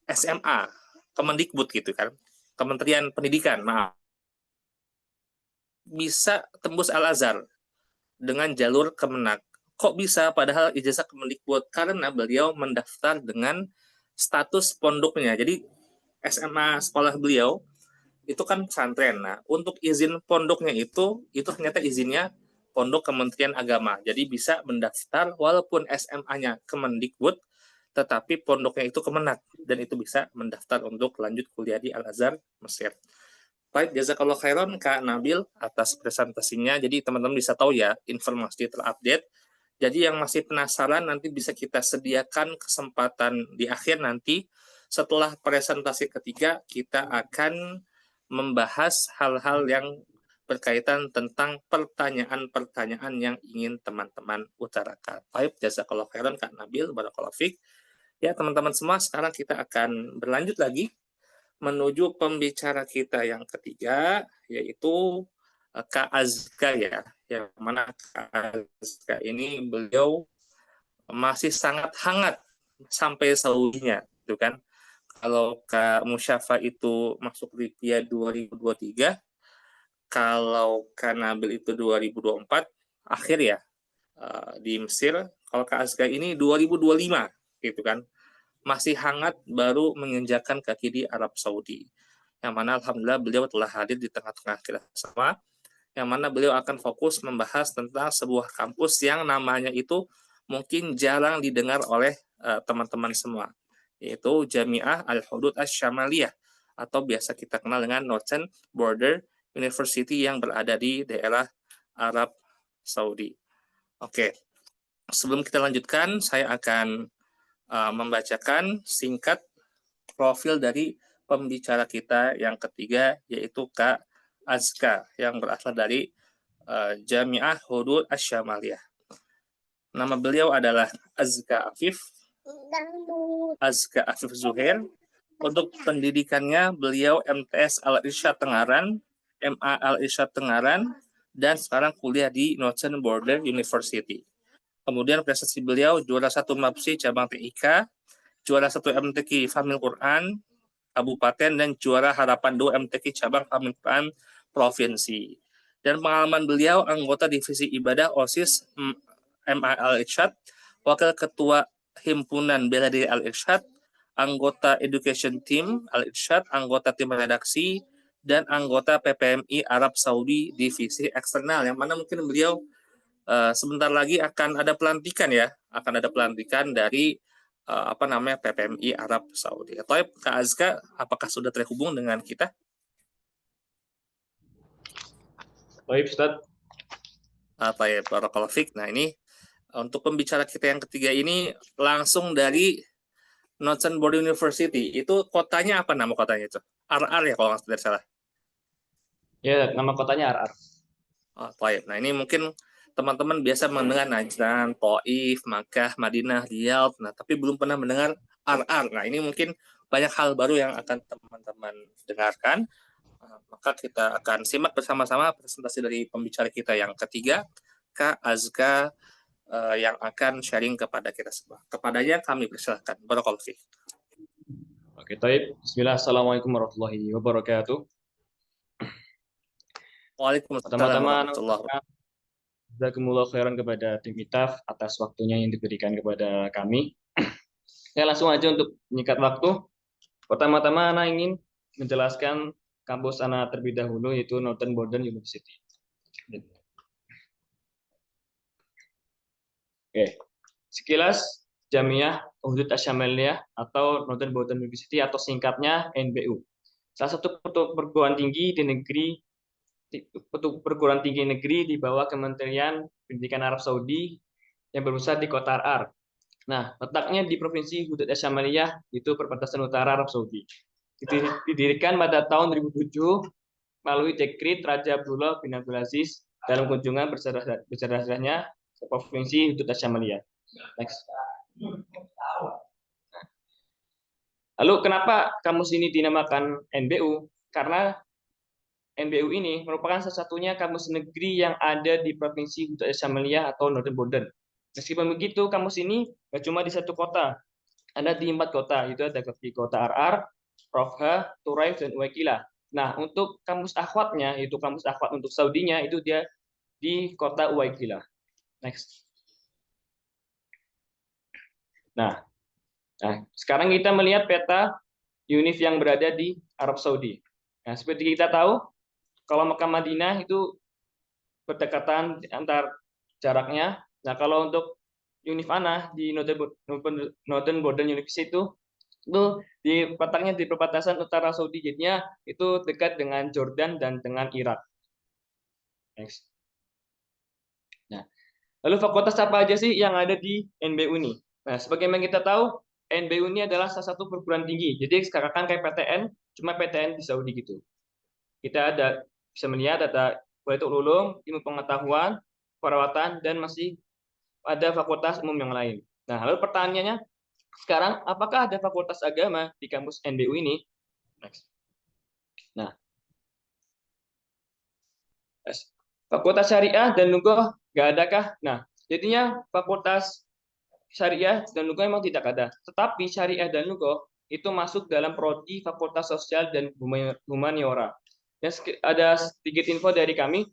SMA, Kemendikbud gitu kan, Kementerian Pendidikan, maaf. Bisa tembus Al-Azhar dengan jalur Kemenak. Kok bisa padahal ijazah Kemendikbud? Karena beliau mendaftar dengan status pondoknya. Jadi SMA sekolah beliau itu kan pesantren. Nah, untuk izin pondoknya itu ternyata izinnya Pondok Kementerian Agama. Jadi bisa mendaftar walaupun SMA-nya Kemendikbud, tetapi pondoknya itu Kemenak, dan itu bisa mendaftar untuk lanjut kuliah di Al-Azhar, Mesir. Baik, jazakallah khairan Kak Nabil atas presentasinya. Jadi teman-teman bisa tahu ya informasi terupdate. Jadi yang masih penasaran nanti bisa kita sediakan kesempatan di akhir nanti setelah presentasi ketiga kita akan membahas hal-hal yang berkaitan tentang pertanyaan-pertanyaan yang ingin teman-teman utarakan. Baik, jazakallah khairan Kak Nabil, barakallahu fiik. Ya, teman-teman semua, sekarang kita akan berlanjut lagi menuju pembicara kita yang ketiga, yaitu Kak Azka ya. Yang mana Kak Azka ini beliau masih sangat hangat sampai Saudinya, gitu kan. Kalau Kak Musyafa itu masuk Lipia 2023, kalau Kak Nabil itu 2024, akhir ya di Mesir. Kalau Kak Azka ini 2025, gitu kan. Masih hangat baru menginjakan kaki di Arab Saudi. Yang mana alhamdulillah beliau telah hadir di tengah-tengah kita semua. Yang mana beliau akan fokus membahas tentang sebuah kampus yang namanya itu mungkin jarang didengar oleh teman-teman semua, yaitu Jami'ah Al-Hudud Asy-Syamaliyah atau biasa kita kenal dengan Northern Border University yang berada di daerah Arab Saudi. Oke, sebelum kita lanjutkan, saya akan membacakan singkat profil dari pembicara kita yang ketiga, yaitu Kak Azka yang berasal dari Jami'ah Hudud Asy-Syamaliyah. Nama beliau adalah Azka Afif Zuhair. Untuk pendidikannya beliau MTS Al-Irsyad Tengaran, MA Al-Irsyad Tengaran, dan sekarang kuliah di Northern Border University. Kemudian prestasi beliau juara 1 MAPSI cabang TIK, juara 1 MTQ Fahmil Quran Kabupaten, dan juara Harapan 2 MTQ cabang Fahmil Quran Provinsi. Dan pengalaman beliau anggota divisi ibadah OSIS MA Al-Irsyad, wakil ketua himpunan bela diri Al-Irsyad, anggota education team Al-Irsyad, anggota tim redaksi, dan anggota PPMI Arab Saudi divisi eksternal, yang mana mungkin beliau sebentar lagi akan ada pelantikan ya, dari PPMI Arab Saudi. Taib, Kak Azka, apakah sudah terhubung dengan kita? Baik, Ustaz. Taib, barakallahu fiik. Nah, ini untuk pembicara kita yang ketiga ini langsung dari Northern Border University. Itu kotanya apa, nama kotanya itu? RR ya kalau nggak salah. Ya, nama kotanya RR. Taib. Nah, ini mungkin teman-teman biasa mendengar Najran, Taif, Makkah, Madinah, Riyadh, nah tapi belum pernah mendengar RR. Nah, ini mungkin banyak hal baru yang akan teman-teman dengarkan. Maka kita akan simak bersama-sama presentasi dari pembicara kita yang ketiga, Kak Azka, yang akan sharing kepada kita semua. Kepadanya kami persilahkan. Barakallahu fiik. Oke, Taib. Bismillah. Assalamualaikum warahmatullahi wabarakatuh. Waalaikumsalam Teman-teman, warahmatullahi wabarakatuh. jazakumullah khairan kepada tim ITAF atas waktunya yang diberikan kepada kami. Saya langsung aja untuk menyingkat waktu. Pertama-tama Ana ingin menjelaskan kampus Ana terlebih dahulu, yaitu Northern Border University. Oke. Sekilas Jami'ah Hudud Asy-Syamaliyah atau Northern Border University atau singkatnya NBU. Salah satu perguruan tinggi negeri di bawah Kementerian Pendidikan Arab Saudi yang berpusat di kota Ar. Nah, letaknya di Provinsi Hudud Asy-Syamaliyah, itu perbatasan utara Arab Saudi. Didirikan pada tahun 2007 melalui dekret Raja Abdullah bin Abdul Aziz dalam kunjungan bersejarahnya ke Provinsi Hudud Asyamaliyah. Next. Lalu kenapa kampus ini dinamakan NBU? Karena NBU ini merupakan salah satunya kampus negeri yang ada di Provinsi Hudud Asyamaliyah atau Northern Border. Meskipun begitu, kampus ini nggak cuma di satu kota, ada di 4 kota, itu ada di kota Ar-Ar, Rofha, Turaif, dan Uwaikila. Nah, untuk kampus akhwatnya, yaitu kampus akhwat untuk Saudinya, itu dia di kota Uwaikila. Next. Nah, sekarang kita melihat peta UNIF yang berada di Arab Saudi. Nah, seperti kita tahu, kalau Mekah Madinah itu berdekatan antar jaraknya. Nah, kalau untuk UNIF ANA di Northern Border University itu di letaknya di perbatasan utara Saudi, jadinya itu dekat dengan Jordan dan dengan Irak. Next. Nah, lalu fakultas apa aja sih yang ada di NBU ini? Nah, sebagaimana kita tahu, NBU ini adalah salah satu perguruan tinggi. Jadi sekarang kan kayak PTN, cuma PTN di Saudi gitu. Kita bisa melihat ada Kuliatul Ulum, ilmu pengetahuan, perawatan, dan masih ada fakultas umum yang lain. Nah, lalu pertanyaannya, sekarang apakah ada fakultas agama di kampus NBU ini? Next. Nah, fakultas syariah dan lughah nggak adakah? Nah, jadinya fakultas syariah dan lughah memang tidak ada. Tetapi syariah dan lughah itu masuk dalam prodi fakultas sosial dan humaniora. Dan ada sedikit info dari kami,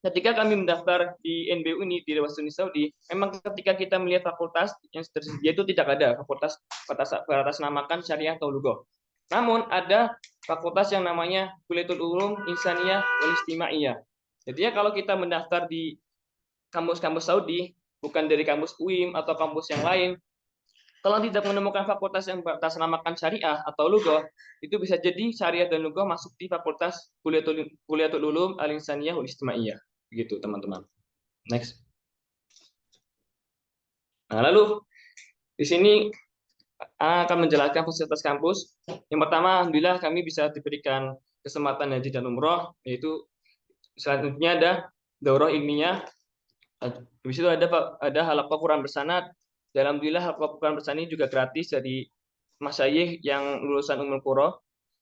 ketika kami mendaftar di NBU ini di Dewas Uni Saudi, memang ketika kita melihat fakultas yang tersedia itu tidak ada fakultas beratas namakan syariah atau lughah. Namun ada fakultas yang namanya Kuliatul Ulum Insaniyah wal Ijtimaiyah. Jadi ya kalau kita mendaftar di kampus-kampus Saudi, bukan dari kampus UIM atau kampus yang lain, kalau tidak menemukan fakultas yang beratasnamakan syariah atau lughah, itu bisa jadi syariah dan lughah masuk di fakultas Kuliatul Ulum Al-Insaniyah wal Ijtimaiyah. Begitu, teman-teman. Next. Nah, lalu di sini akan menjelaskan fasilitas kampus. Yang pertama, alhamdulillah kami bisa diberikan kesempatan haji dan umroh, yaitu selanjutnya ada daurah ilmiah. Di situ ada halaqah Quran bersanad. Dan alhamdulillah halaqah Quran bersanad ini juga gratis dari masyayikh yang lulusan Ummul Qura.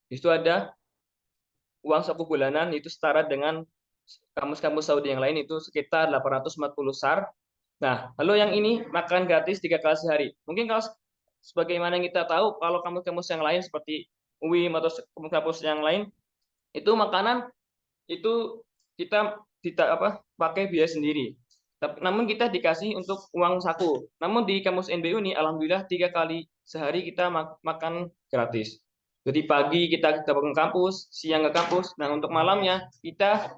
Di situ ada uang saku bulanan, itu setara dengan kampus-kampus Saudi yang lain, itu sekitar 840 SAR. Nah, lalu yang ini makan gratis 3 kali sehari. Mungkin kalau sebagaimana kita tahu, kalau kampus-kampus yang lain seperti UIM atau kampus yang lain, itu makanan itu kita tidak pakai biaya sendiri. Namun kita dikasih untuk uang saku. Namun di kampus NBU ini, alhamdulillah 3 kali sehari kita makan gratis. Jadi pagi kita bangun kampus, siang ke kampus. Nah, untuk malamnya kita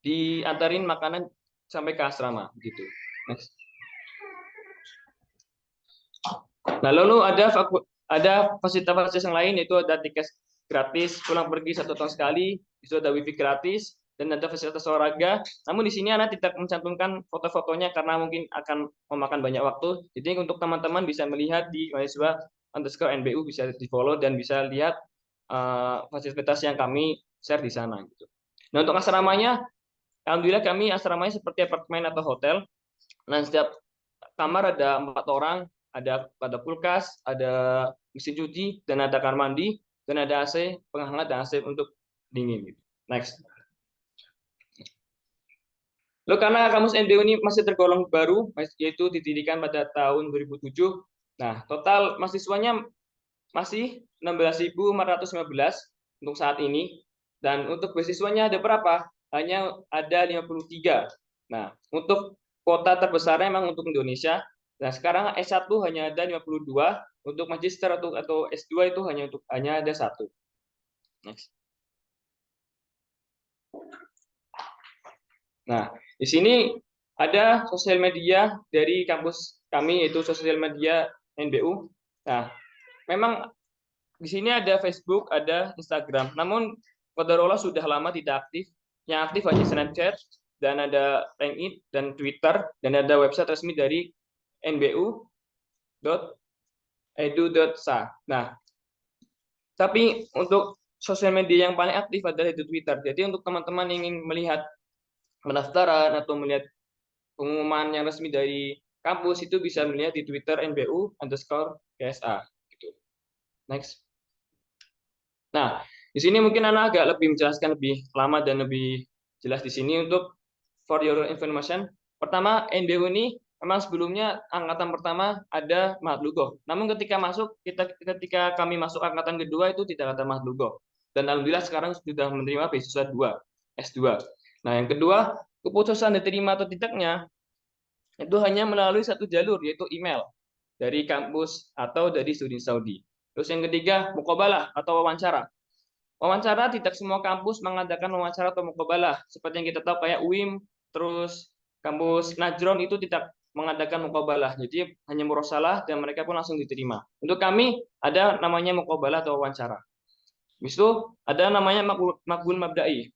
diantarin makanan sampai ke asrama gitu. Next. Nah, lalu ada fasilitas yang lain, yaitu ada tiket gratis pulang pergi 1 tahun sekali, itu ada wifi gratis, dan ada fasilitas olahraga. Namun di sini Anda tidak mencantumkan foto-fotonya karena mungkin akan memakan banyak waktu. Jadi untuk teman-teman bisa melihat di mahasiswa_NBU, bisa di-follow dan bisa lihat fasilitas yang kami share di sana gitu. Nah, untuk asramanya, alhamdulillah kami asramanya seperti apartemen atau hotel. Nah, setiap kamar ada 4 orang, ada kulkas, ada mesin cuci, dan ada kamar mandi, dan ada AC penghangat dan AC untuk dingin. Next. Lalu karena kampus NBU ini masih tergolong baru, yaitu didirikan pada tahun 2007. Nah, total mahasiswanya masih 16.415 untuk saat ini. Dan untuk beasiswanya ada berapa? Hanya ada 53. Nah, untuk kota terbesarnya memang untuk Indonesia. Nah, sekarang S1 hanya ada 52, untuk magister atau S2 itu hanya ada 1. Next. Nah, di sini ada sosial media dari kampus kami, yaitu sosial media NBU. Nah, memang di sini ada Facebook, ada Instagram. Namun qadarullah sudah lama tidak aktif. Yang aktif hanya Snapchat, dan ada LinkedIn dan Twitter, dan ada website resmi dari nbu.edu.sa. Nah, tapi untuk sosial media yang paling aktif adalah itu Twitter. Jadi untuk teman-teman yang ingin melihat pendaftaran atau melihat pengumuman yang resmi dari kampus itu bisa melihat di Twitter NBU_KSA gitu. Next. Nah, di sini mungkin Ana agak lebih menjelaskan lebih lama dan lebih jelas di sini untuk for your information. Pertama, NBU ini memang sebelumnya angkatan pertama ada Mahatlugo. Namun ketika kami masuk angkatan kedua itu tidak ada Mahatlugo. Dan alhamdulillah sekarang sudah menerima beasiswa S2. Nah, yang kedua, keputusan diterima atau tidaknya itu hanya melalui satu jalur, yaitu email dari kampus atau dari studi Saudi. Terus yang ketiga, muqabalah atau wawancara. Wawancara tidak semua kampus mengadakan wawancara atau muqabalah. Seperti yang kita tahu kayak UIM, terus kampus Najron itu tidak mengadakan muqabalah. Jadi hanya murosalah dan mereka pun langsung diterima. Untuk kami ada namanya muqabalah atau wawancara. Habis itu ada namanya maqbul mabda'i.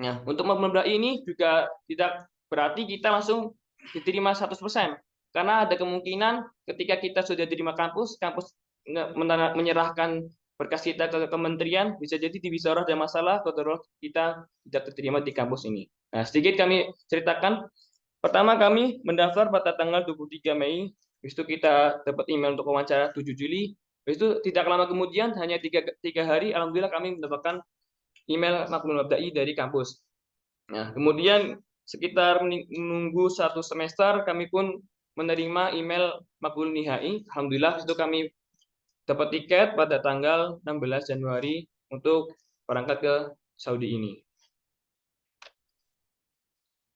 Nah, untuk maqbul mabda'i ini juga tidak berarti kita langsung diterima 100%. Karena ada kemungkinan ketika kita sudah diterima kampus menyerahkan berkas kita ke kementerian, bisa jadi di Wisarah ada masalah, kalau kita tidak diterima di kampus ini. Nah, sedikit kami ceritakan. Pertama kami mendaftar pada tanggal 23 Mei, habis itu kita dapat email untuk wawancara 7 Juli, habis itu tidak lama kemudian, hanya 3 hari, alhamdulillah kami mendapatkan email maqbul mabda'i dari kampus. Nah, kemudian sekitar menunggu 1 semester, kami pun menerima email maqbul nihai, alhamdulillah itu kami dapat tiket pada tanggal 16 Januari untuk berangkat ke Saudi ini.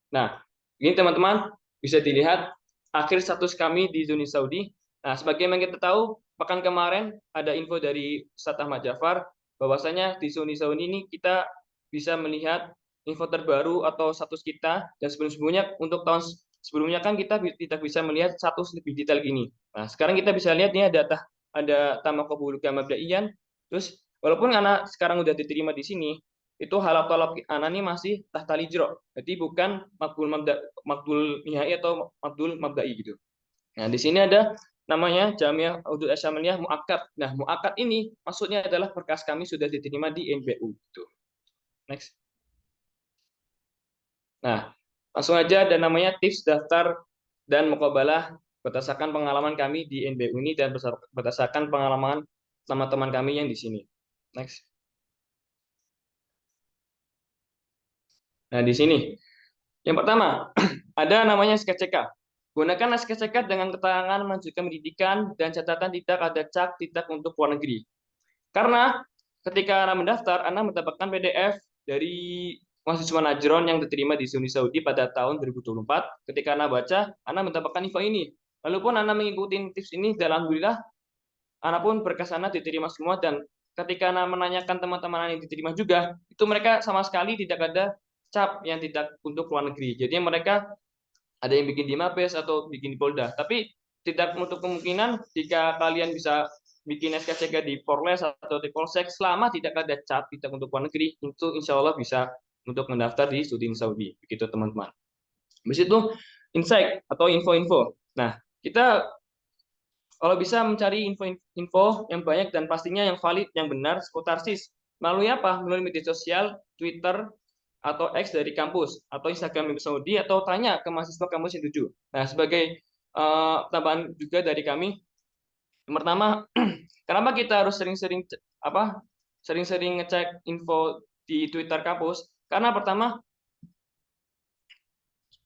Nah, ini teman-teman bisa dilihat akhir status kami di zona Saudi. Nah, sebagaimana kita tahu, pekan kemarin ada info dari Ustadz Ahmad Jafar bahwasanya di zona Saudi ini kita bisa melihat info terbaru atau status kita, dan sebelumnya untuk tahun sebelumnya kan kita tidak bisa melihat status lebih detail gini. Nah, sekarang kita bisa lihat ini ada tamak qabul mabda'iyan. Terus walaupun anak sekarang udah diterima di sini, itu halal talab anak ini masih tahta lijro. Jadi bukan maqbul nihai atau maqbul mabda'i gitu. Nah, di sini ada namanya Jamiah Udud Asyamaliyah Muakkad. Nah, Muakkad ini maksudnya adalah berkas kami sudah diterima di NBU gitu. Next. Nah, langsung aja ada namanya tips daftar dan muqabalah berdasarkan pengalaman kami di NBU ini dan berdasarkan pengalaman teman-teman kami yang di sini. Next. Nah, di sini. Yang pertama, ada namanya SKCK. Gunakan SKCK dengan keterangan melanjutkan pendidikan dan catatan tidak ada cap tidak untuk luar negeri. Karena ketika Anda mendaftar, Anda mendapatkan PDF dari mahasiswa Najron yang diterima di Uni Saudi pada tahun 2024. Ketika Anda baca, Anda mendapatkan info ini. Lalu pun Anda mengikuti tips ini, dan alhamdulillah, Anda pun berkas Anda diterima semua. Dan ketika Anda menanyakan teman-teman yang diterima juga, itu mereka sama sekali tidak ada cap yang tidak untuk luar negeri. Jadi mereka ada yang bikin di Mabes atau bikin di Polda. Tapi tidak menutup kemungkinan jika kalian bisa bikin SKCK di Polres atau di Polsek, selama tidak ada cap tidak untuk luar negeri, itu insya Allah bisa untuk mendaftar di studi Saudi. Begitu teman-teman. Habis itu insight atau info-info. Nah, kita kalau bisa mencari info yang banyak dan pastinya yang valid, yang benar seputar SIS. Melalui apa? Melalui media sosial, Twitter, atau X dari kampus, atau Instagram Saudi, atau tanya ke mahasiswa kampus yang tuju. Nah, sebagai tambahan juga dari kami, yang pertama, kenapa kita harus sering-sering ngecek info di Twitter kampus? Karena pertama,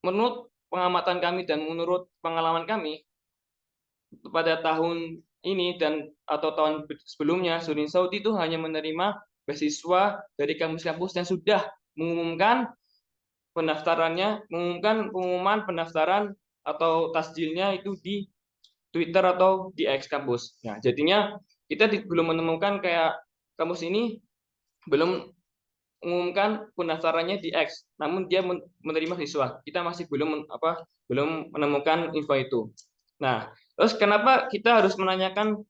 menurut pengamatan kami dan menurut pengalaman kami, pada tahun ini dan atau tahun sebelumnya, Studi Saudi itu hanya menerima beasiswa dari kampus-kampus yang sudah mengumumkan pendaftarannya, pengumuman pendaftaran atau tasjilnya itu di Twitter atau di X kampus. Nah, jadinya kita belum menemukan kayak kampus ini belum mengumumkan pendaftarannya di X, namun dia menerima siswa. Kita masih belum menemukan info itu. Nah, terus kenapa kita harus menanyakan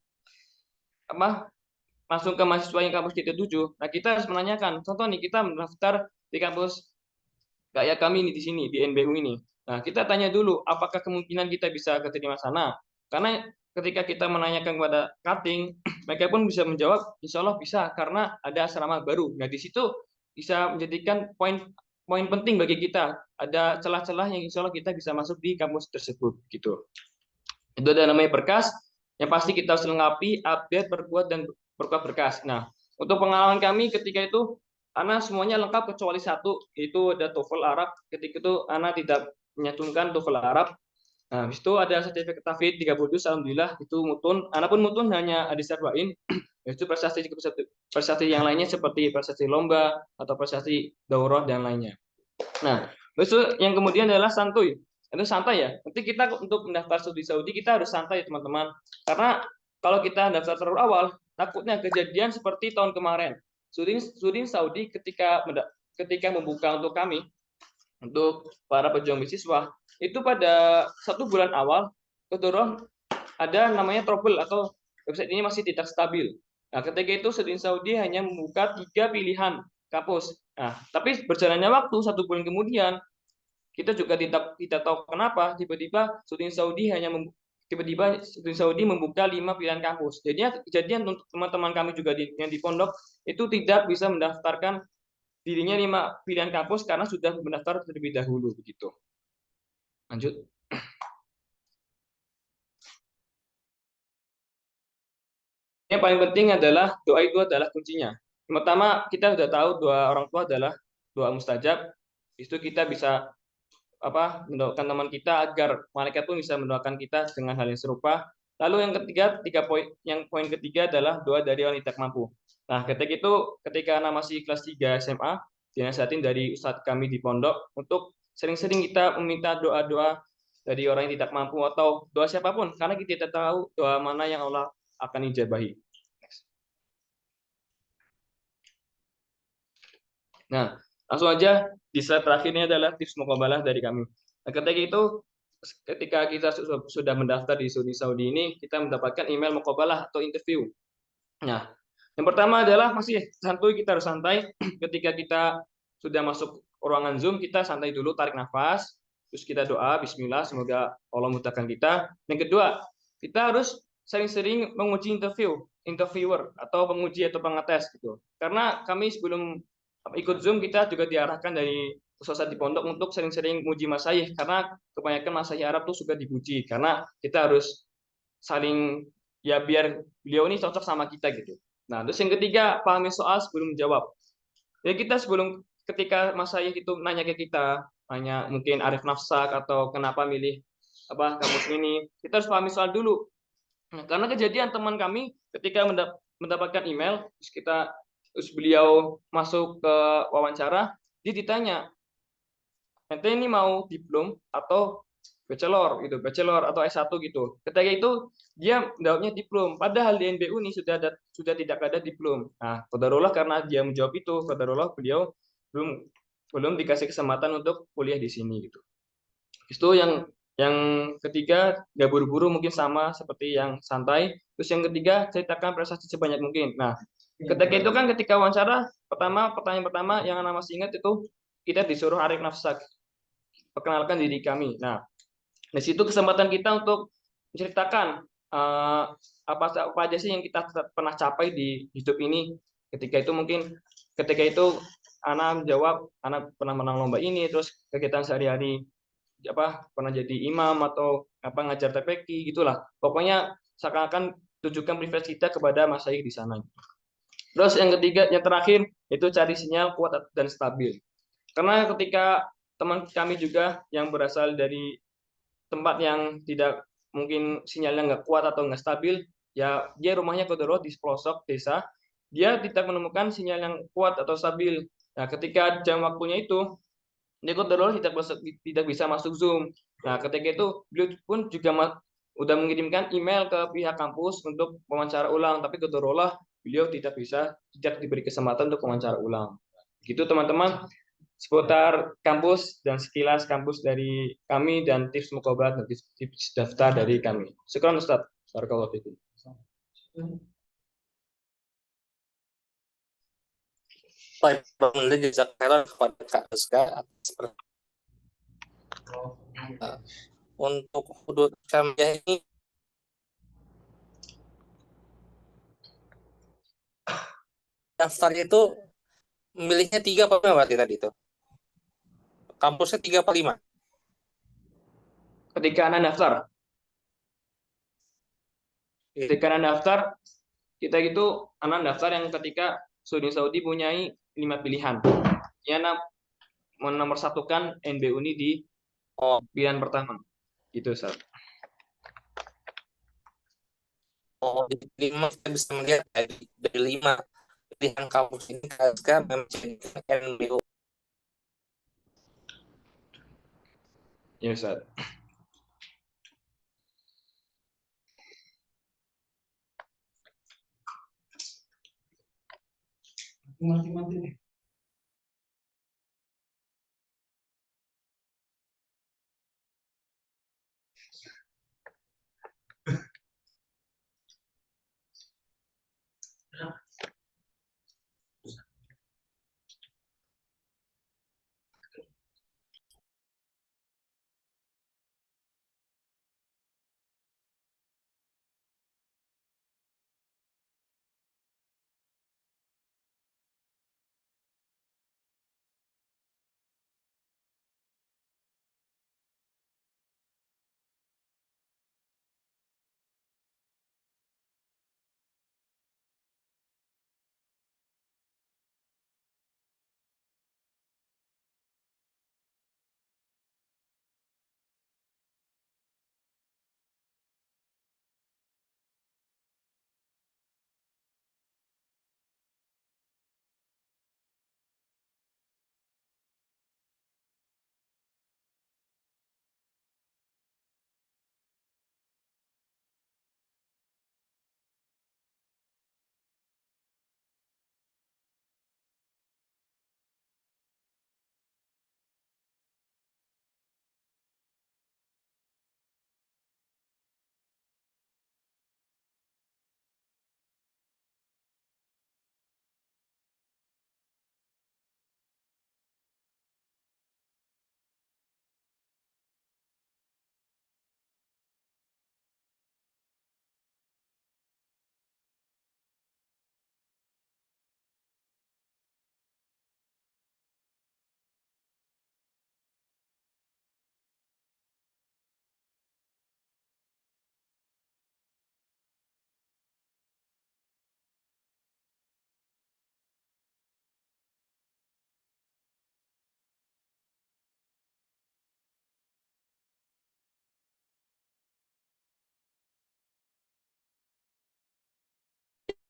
langsung ke mahasiswa yang kampus kita tuju? Nah, kita harus menanyakan. Contoh nih, kita mendaftar di kampus kayak kami di sini di NBU ini. Nah, kita tanya dulu apakah kemungkinan kita bisa keterima sana. Karena ketika kita menanyakan kepada cutting, mereka pun bisa menjawab insya Allah bisa karena ada asrama baru. Nah, di situ bisa menjadikan poin poin penting bagi kita. Ada celah-celah yang insya Allah kita bisa masuk di kampus tersebut gitu. Itu ada namanya berkas, yang pasti kita harus lengkapi, update, perkuat, dan perkuat berkas. Nah, untuk pengalaman kami ketika itu, Ana semuanya lengkap kecuali satu, itu ada TOEFL Arab. Ketika itu Ana tidak menyantumkan TOEFL Arab. Nah, habis itu ada sertifikat TAFID 30 dus, alhamdulillah itu mutun. Ana pun mutun hanya hadis arba'in. Itu prestasi yang lainnya seperti prestasi lomba atau prestasi daurah dan lainnya. Nah, itu yang kemudian adalah santuy. Itu santai ya. Nanti kita untuk mendaftar studi Saudi kita harus santai teman-teman. Karena kalau kita daftar terlalu awal, takutnya kejadian seperti tahun kemarin. Studi Saudi ketika membuka untuk kami, untuk para pejuang beasiswa, itu pada 1 bulan awal, kedorong ada namanya trouble atau website ini masih tidak stabil. Nah, ketika itu Studi Saudi hanya membuka 3 pilihan kampus. Nah, tapi berjalannya waktu 1 bulan kemudian, kita juga tidak tahu kenapa tiba-tiba Studi Saudi membuka 5 pilihan kampus. Jadinya kejadian untuk teman-teman kami juga yang di pondok itu tidak bisa mendaftarkan dirinya 5 pilihan kampus karena sudah mendaftar terlebih dahulu begitu. Lanjut. Yang paling penting adalah doa itu adalah kuncinya. Pertama, kita sudah tahu doa orang tua adalah doa mustajab. Itu kita bisa mendoakan teman kita agar malaikat pun bisa mendoakan kita dengan hal yang serupa. Lalu yang ketiga, poin ketiga adalah doa dari orang tidak mampu. Nah, ketika anak masih kelas 3 SMA, dinasihatin dari ustadz kami di pondok untuk sering-sering kita meminta doa-doa dari orang yang tidak mampu atau doa siapapun, karena kita tidak tahu doa mana yang Allah akan ijabahi. Nah, langsung aja di slide terakhirnya adalah tips muqabalah dari kami. Nah, ketika kita sudah mendaftar di Saudi ini, kita mendapatkan email muqabalah atau interview. Nah, yang pertama adalah masih santuy, kita harus santai. Ketika kita sudah masuk ruangan Zoom, kita santai dulu, tarik nafas, terus kita doa, Bismillah, semoga Allah mudahkan kita. Yang kedua, kita harus sering-sering menguji interviewer atau penguji atau pengetes gitu. Karena kami sebelum ikut Zoom kita juga diarahkan dari ustadz di pondok untuk sering-sering menguji masaih karena kebanyakan masaih Arab tuh suka dipuji karena kita harus saling ya biar beliau ini cocok sama kita gitu. Nah, terus yang ketiga pahami soal sebelum menjawab. Jadi kita ketika masaih itu nanya ke kita, nanya mungkin arif nafsak atau kenapa milih kamus ini, kita harus pahami soal dulu. Nah, karena kejadian teman kami ketika mendapatkan email, terus beliau masuk ke wawancara, dia ditanya, ente ini mau diplom atau bachelor gitu, bachelor atau S1 gitu. Ketika itu dia menjawabnya diplom, padahal di NBU ini sudah tidak ada diplom. Nah, qadarullah karena dia menjawab itu, qadarullah beliau belum dikasih kesempatan untuk kuliah di sini gitu. Itu yang ketiga, gak buru-buru mungkin sama seperti yang santai. Terus yang ketiga, ceritakan prestasi sebanyak mungkin. Nah, ketika wawancara pertanyaan pertama yang Anda masih ingat itu kita disuruh arif nafsak, perkenalkan diri kami. Nah, di situ kesempatan kita untuk menceritakan apa aja sih yang kita pernah capai di hidup ini. Ketika itu Ana menjawab, Ana pernah menang lomba ini, terus kegiatan sehari-hari pernah jadi imam atau ngajar TPQ gitulah. Pokoknya seakan-akan tunjukkan privilege kita kepada masyayikh di sana. Terus yang terakhir itu cari sinyal kuat dan stabil. Karena ketika teman kami juga yang berasal dari tempat yang tidak mungkin sinyalnya nggak kuat atau nggak stabil, ya dia rumahnya kodoro di pelosok desa, dia tidak menemukan sinyal yang kuat atau stabil. Nah, ketika jam waktunya itu, dia kodoro tidak bisa masuk Zoom. Nah, ketika itu beliau pun juga udah mengirimkan email ke pihak kampus untuk wawancara ulang, tapi kodorolah beliau tidak diberi kesempatan untuk wawancara ulang. Gitu teman-teman, seputar kampus dan sekilas kampus dari kami dan tips muqabalah dan tips daftar dari kami. Syukran Ustaz. Barakallahu fikum. Baik, kepada Kak Rizka untuk hudud kami ini daftar itu milihnya 3 apa berarti tadi itu? Kampusnya 3 apa 5? Ketika Anda daftar, kita itu Anda daftar yang ketika Saudi punyai 5 pilihan. Ya, nomor satukan NBU ini di pilihan pertama. Gitu, Ustaz. Di 5 kita bisa melihat dari 5 pilihan kampus ini KSK menjadikan NBU. Ya, Ustaz. Mati.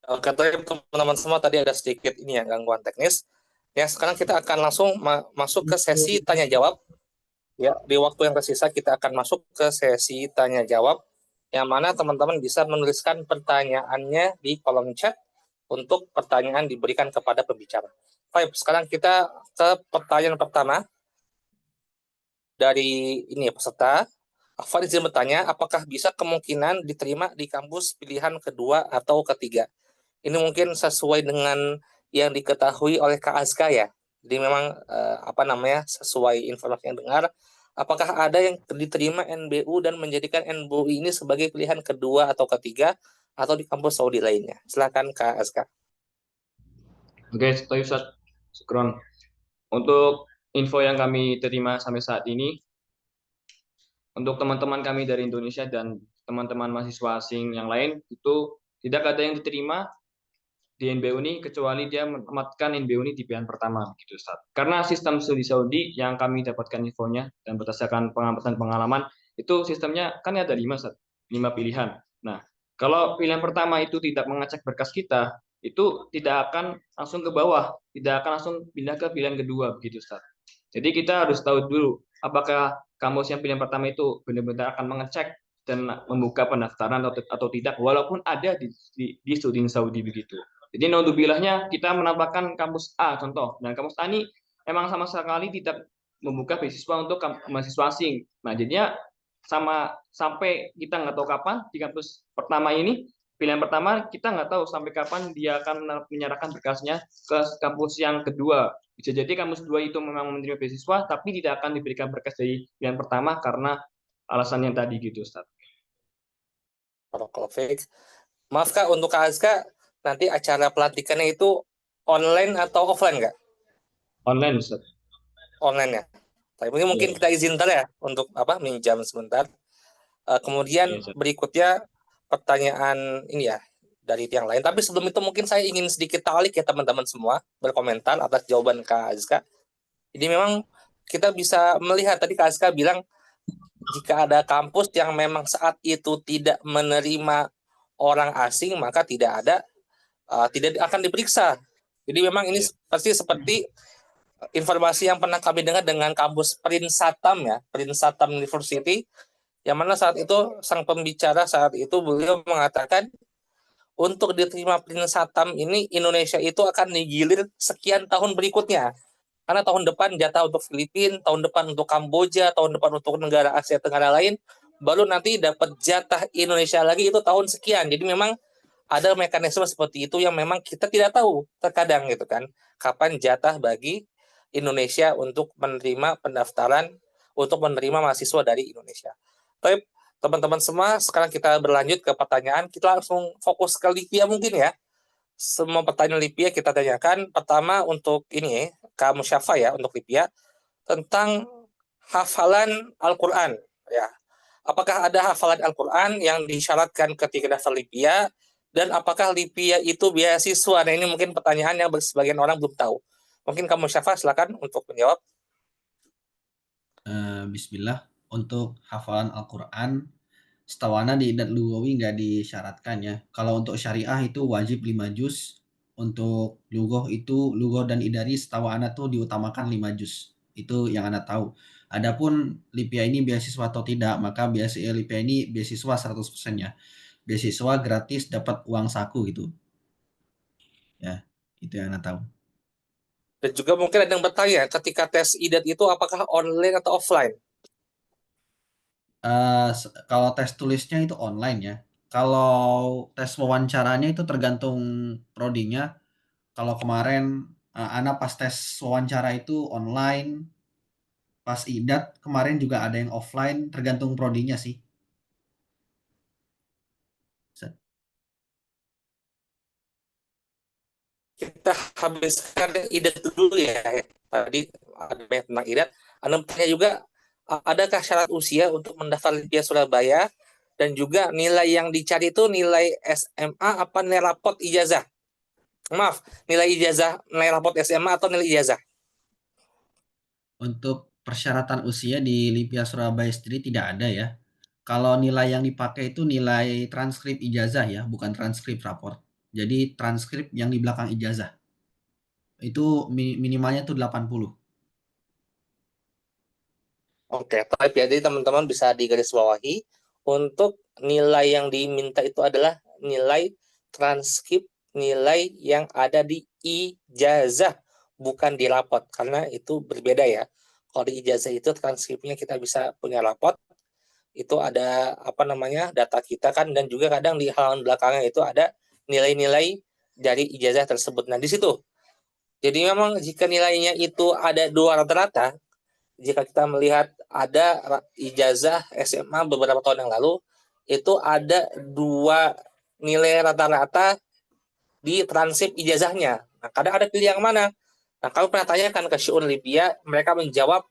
Katanya teman-teman semua tadi ada sedikit ini ya gangguan teknis. Ya, sekarang kita akan langsung masuk ke sesi tanya jawab. Ya, di waktu yang tersisa kita akan masuk ke sesi tanya jawab yang mana teman-teman bisa menuliskan pertanyaannya di kolom chat untuk pertanyaan diberikan kepada pembicara. Baik, sekarang kita ke pertanyaan pertama dari ini ya, peserta. Afan izin bertanya, apakah bisa kemungkinan diterima di kampus pilihan kedua atau ketiga? Ini mungkin sesuai dengan yang diketahui oleh Kak Azka ya. Jadi memang sesuai informasi yang dengar, apakah ada yang diterima NBU dan menjadikan NBU ini sebagai pilihan kedua atau ketiga atau di kampus Saudi lainnya? Silakan Kak Azka. Oke, setuju, Ustaz. Syukron. Untuk info yang kami terima sampai saat ini, untuk teman-teman kami dari Indonesia dan teman-teman mahasiswa asing yang lain, itu tidak ada yang diterima di NBU ini kecuali dia menempatkan NBU ini di pilihan pertama, gitu, Ustaz. Karena sistem studi Saudi yang kami dapatkan infonya dan berdasarkan pengalaman itu sistemnya kan ada 5, Ustaz. 5 pilihan. Nah, kalau pilihan pertama itu tidak mengecek berkas kita, itu tidak akan langsung ke bawah, tidak akan langsung pindah ke pilihan kedua, begitu, Ustaz. Jadi kita harus tahu dulu apakah kampus yang pilihan pertama itu benar-benar akan mengecek dan membuka pendaftaran atau tidak, walaupun ada di studi Saudi, begitu. Jadi naudzubillah kita menampakkan kampus A contoh, dan kampus A ini emang sama sekali tidak membuka beasiswa untuk mahasiswa asing. Nah, jadinya sampai kita nggak tahu kapan di kampus pertama ini, pilihan pertama kita nggak tahu sampai kapan dia akan menyerahkan berkasnya ke kampus yang kedua. Bisa jadi kampus 2 itu memang menerima beasiswa, tapi tidak akan diberikan berkas dari pilihan pertama karena alasan yang tadi, gitu, Ustaz. Maaf Kak, untuk Kak Azka, nanti acara pelantikannya itu online atau offline nggak? Online, Ustaz. Online ya. Tapi mungkin kita izin bentar ya untuk minjam sebentar. Kemudian Iya, Ustaz. berikutnya pertanyaan ini ya dari yang lain. Tapi sebelum itu mungkin saya ingin sedikit talik ya teman-teman semua berkomentar atas jawaban Kak Azka. Jadi memang kita bisa melihat tadi Kak Azka bilang jika ada kampus yang memang saat itu tidak menerima orang asing maka tidak akan diperiksa. Jadi memang ini pasti seperti informasi yang pernah kami dengar dengan kampus Prinsatam ya, Prinsatam University, yang mana saat itu sang pembicara saat itu beliau mengatakan untuk diterima Prinsatam ini Indonesia itu akan digilir sekian tahun berikutnya. Karena tahun depan jatah untuk Filipina, tahun depan untuk Kamboja, tahun depan untuk negara Asia Tenggara lain, baru nanti dapat jatah Indonesia lagi itu tahun sekian. Jadi memang ada mekanisme seperti itu yang memang kita tidak tahu terkadang gitu kan, kapan jatah bagi Indonesia untuk menerima pendaftaran untuk menerima mahasiswa dari Indonesia. Tapi teman-teman semua, sekarang kita berlanjut ke pertanyaan. Kita langsung fokus ke Livia mungkin ya. Semua pertanyaan Livia kita tanyakan. Pertama untuk ini Kak Musyafa ya, untuk Livia tentang hafalan Al-Qur'an ya. Apakah ada hafalan Al-Qur'an yang disyaratkan ketika daftar Livia, dan apakah Livia itu beasiswa? Nah, ini mungkin pertanyaan yang sebagian orang belum tahu. Mungkin Kak Musyafa silakan untuk menjawab. Bismillah. Untuk hafalan Al-Quran, setahu ana di Idat Lugawi nggak disyaratkan ya. Kalau untuk syariah itu wajib 5 juz. Untuk lugoh itu, lugoh dan idari setahu ana tuh diutamakan 5 juz. Itu yang ana tahu. Adapun Livia ini beasiswa atau tidak, maka Livia ini beasiswa 100% ya. Beasiswa gratis, dapat uang saku gitu. Ya, itu yang ana tahu. Dan juga mungkin ada yang bertanya, ketika tes IDAT itu apakah online atau offline? Kalau tes tulisnya itu online ya. Kalau tes wawancaranya itu tergantung prodinya. Kalau kemarin Ana pas tes wawancara itu online, pas IDAT kemarin juga ada yang offline, tergantung prodinya sih. Kita habiskan IDAT dulu ya. Tadi ada banyak tentang IDAT. Anda bertanya juga, adakah syarat usia untuk mendaftar Livia Surabaya? Dan juga nilai yang dicari itu nilai SMA apa nilai rapot ijazah? Maaf, nilai ijazah, nilai rapot SMA atau nilai ijazah? Untuk persyaratan usia di Livia Surabaya sendiri tidak ada ya. Kalau nilai yang dipakai itu nilai transkrip ijazah ya, bukan transkrip raport. Jadi transkrip yang di belakang ijazah. Itu minimalnya tuh 80. Oke, baik ya. Jadi teman-teman bisa digarisbawahi untuk nilai yang diminta itu adalah nilai transkrip, nilai yang ada di ijazah, bukan di rapot, karena itu berbeda ya. Kalau di ijazah itu transkripnya kita bisa punya rapot, itu ada data kita kan, dan juga kadang di halaman belakangnya itu ada nilai-nilai dari ijazah tersebut. Nah, di situ. Jadi memang jika nilainya itu ada 2 rata-rata, jika kita melihat ada ijazah SMA beberapa tahun yang lalu, itu ada 2 nilai rata-rata di transkrip ijazahnya. Nah, kadang ada pilih yang mana? Nah, kalau pernah tanyakan ke Syu'un Libya, mereka menjawab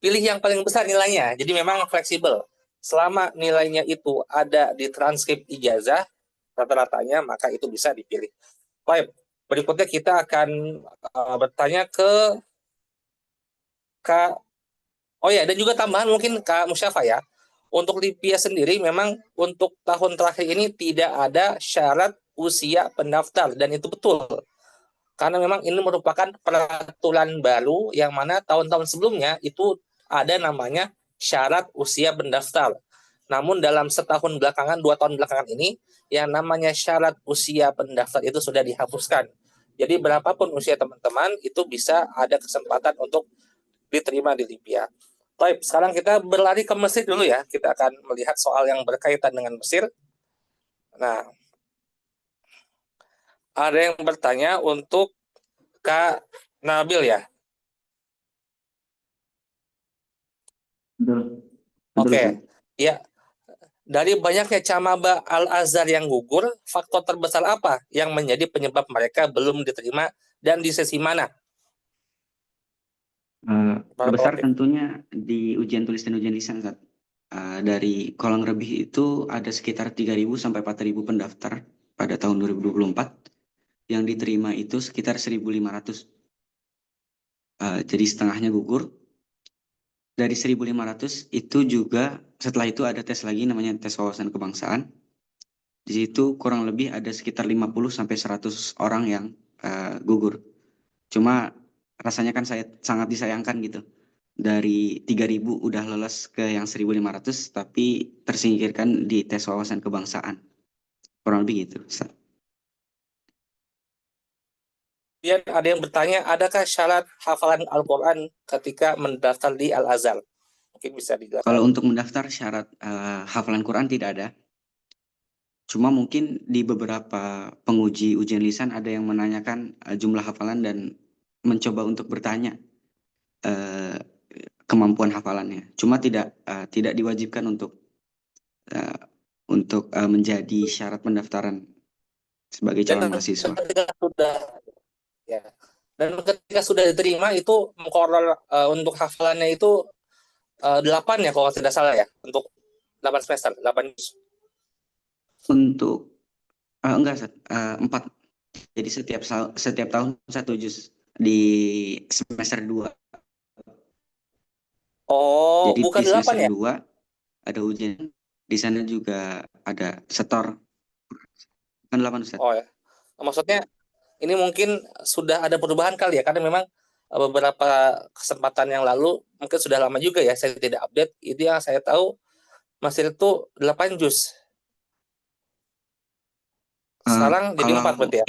pilih yang paling besar nilainya. Jadi memang fleksibel. Selama nilainya itu ada di transkrip ijazah rata-ratanya, maka itu bisa dipilih. Baik, berikutnya kita akan bertanya ke Kak. Oh ya, dan juga tambahan mungkin Kak Musyafa ya. Untuk Livia sendiri memang untuk tahun terakhir ini tidak ada syarat usia pendaftar, dan itu betul. Karena memang ini merupakan peraturan baru yang mana tahun-tahun sebelumnya itu ada namanya syarat usia pendaftar. Namun dalam setahun belakangan, 2 tahun belakangan ini, yang namanya syarat usia pendaftar itu sudah dihapuskan. Jadi berapapun usia teman-teman, itu bisa ada kesempatan untuk diterima di Libya. Baik, sekarang kita berlari ke Mesir dulu ya. Kita akan melihat soal yang berkaitan dengan Mesir. Nah, ada yang bertanya untuk Kak Nabil ya. Betul. Oke, ya. Dari banyaknya camaba Al-Azhar yang gugur, faktor terbesar apa yang menjadi penyebab mereka belum diterima dan di sesi mana? Terbesar tentunya di ujian tulis dan ujian lisan, Ustaz. Dari kolong lebih itu ada sekitar 3.000 sampai 4.000 pendaftar pada tahun 2024. Yang diterima itu sekitar 1.500. Jadi setengahnya gugur. Dari 1.500 itu juga setelah itu ada tes lagi namanya tes wawasan kebangsaan. Di situ kurang lebih ada sekitar 50 sampai 100 orang yang gugur. Cuma rasanya kan saya sangat disayangkan gitu. Dari 3.000 udah lolos ke yang 1.500 tapi tersingkirkan di tes wawasan kebangsaan. Kurang lebih gitu, Ustaz. Kemudian ada yang bertanya, adakah syarat hafalan Al-Quran ketika mendaftar di Al-Azhar? Mungkin bisa dijelaskan. Kalau untuk mendaftar syarat hafalan Quran tidak ada. Cuma mungkin di beberapa penguji ujian lisan ada yang menanyakan jumlah hafalan dan mencoba untuk bertanya kemampuan hafalannya. Cuma tidak diwajibkan untuk menjadi syarat pendaftaran sebagai calon mahasiswa. Dan ketika sudah diterima itu mengkorol untuk hafalannya itu 8 ya kalau tidak salah ya, untuk 8 semester, 8 juz. Untuk enggak, 4. Jadi setiap tahun 1 juz di semester 2. Oh, jadi bukan di semester 8 ya? 2 ada ujian. Di sana juga ada setor. Bukan 8, Ustaz. Oh ya. Maksudnya ini mungkin sudah ada perubahan kali ya, karena memang beberapa kesempatan yang lalu mungkin sudah lama juga ya saya tidak update. Itu yang saya tahu masih itu 8 juz. Sekarang jadi 4 berarti ya?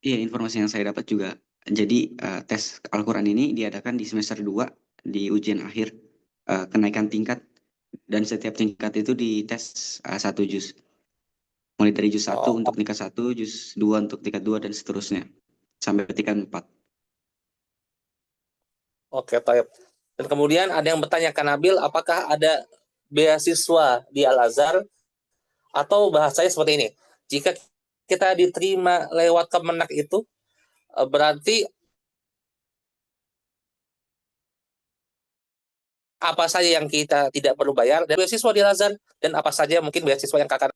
Informasi yang saya dapat juga, jadi tes Al-Quran ini diadakan di semester 2 di ujian akhir kenaikan tingkat, dan setiap tingkat itu dites 1 juz. Mulai dari juz 1 untuk tingkat 1, juz 2 untuk tingkat 2 dan seterusnya sampai tingkat 4. Oke, Taib. Dan kemudian ada yang bertanya ke Nabil, apakah ada beasiswa di Al-Azhar atau bahasanya seperti ini. Jika kita diterima lewat Kemenak itu berarti apa saja yang kita tidak perlu bayar dan beasiswa di Al-Azhar, dan apa saja mungkin beasiswa yang akan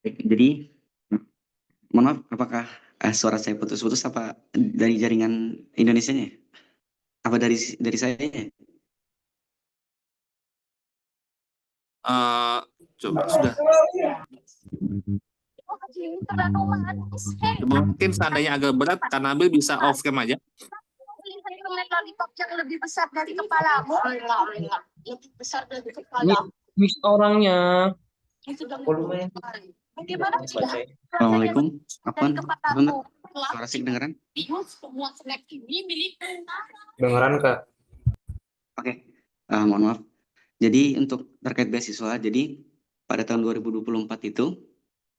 Jadi mohon maaf, apakah suara saya putus-putus apa dari jaringan Indonesianya? Apa dari saya? Coba sudah. Mungkin seandainya agak berat, Kak Nabil bisa off cam aja. Yang lebih besar dari kepalamu. Lebih besar dari kepala. Mix orangnya. Volume. Bagaimana tidak? Assalamualaikum. Apaan? Suara sih kedengeran? Dengeran, Kak. Oke. Mohon maaf. Jadi untuk terkait beasiswa, jadi pada tahun 2024 itu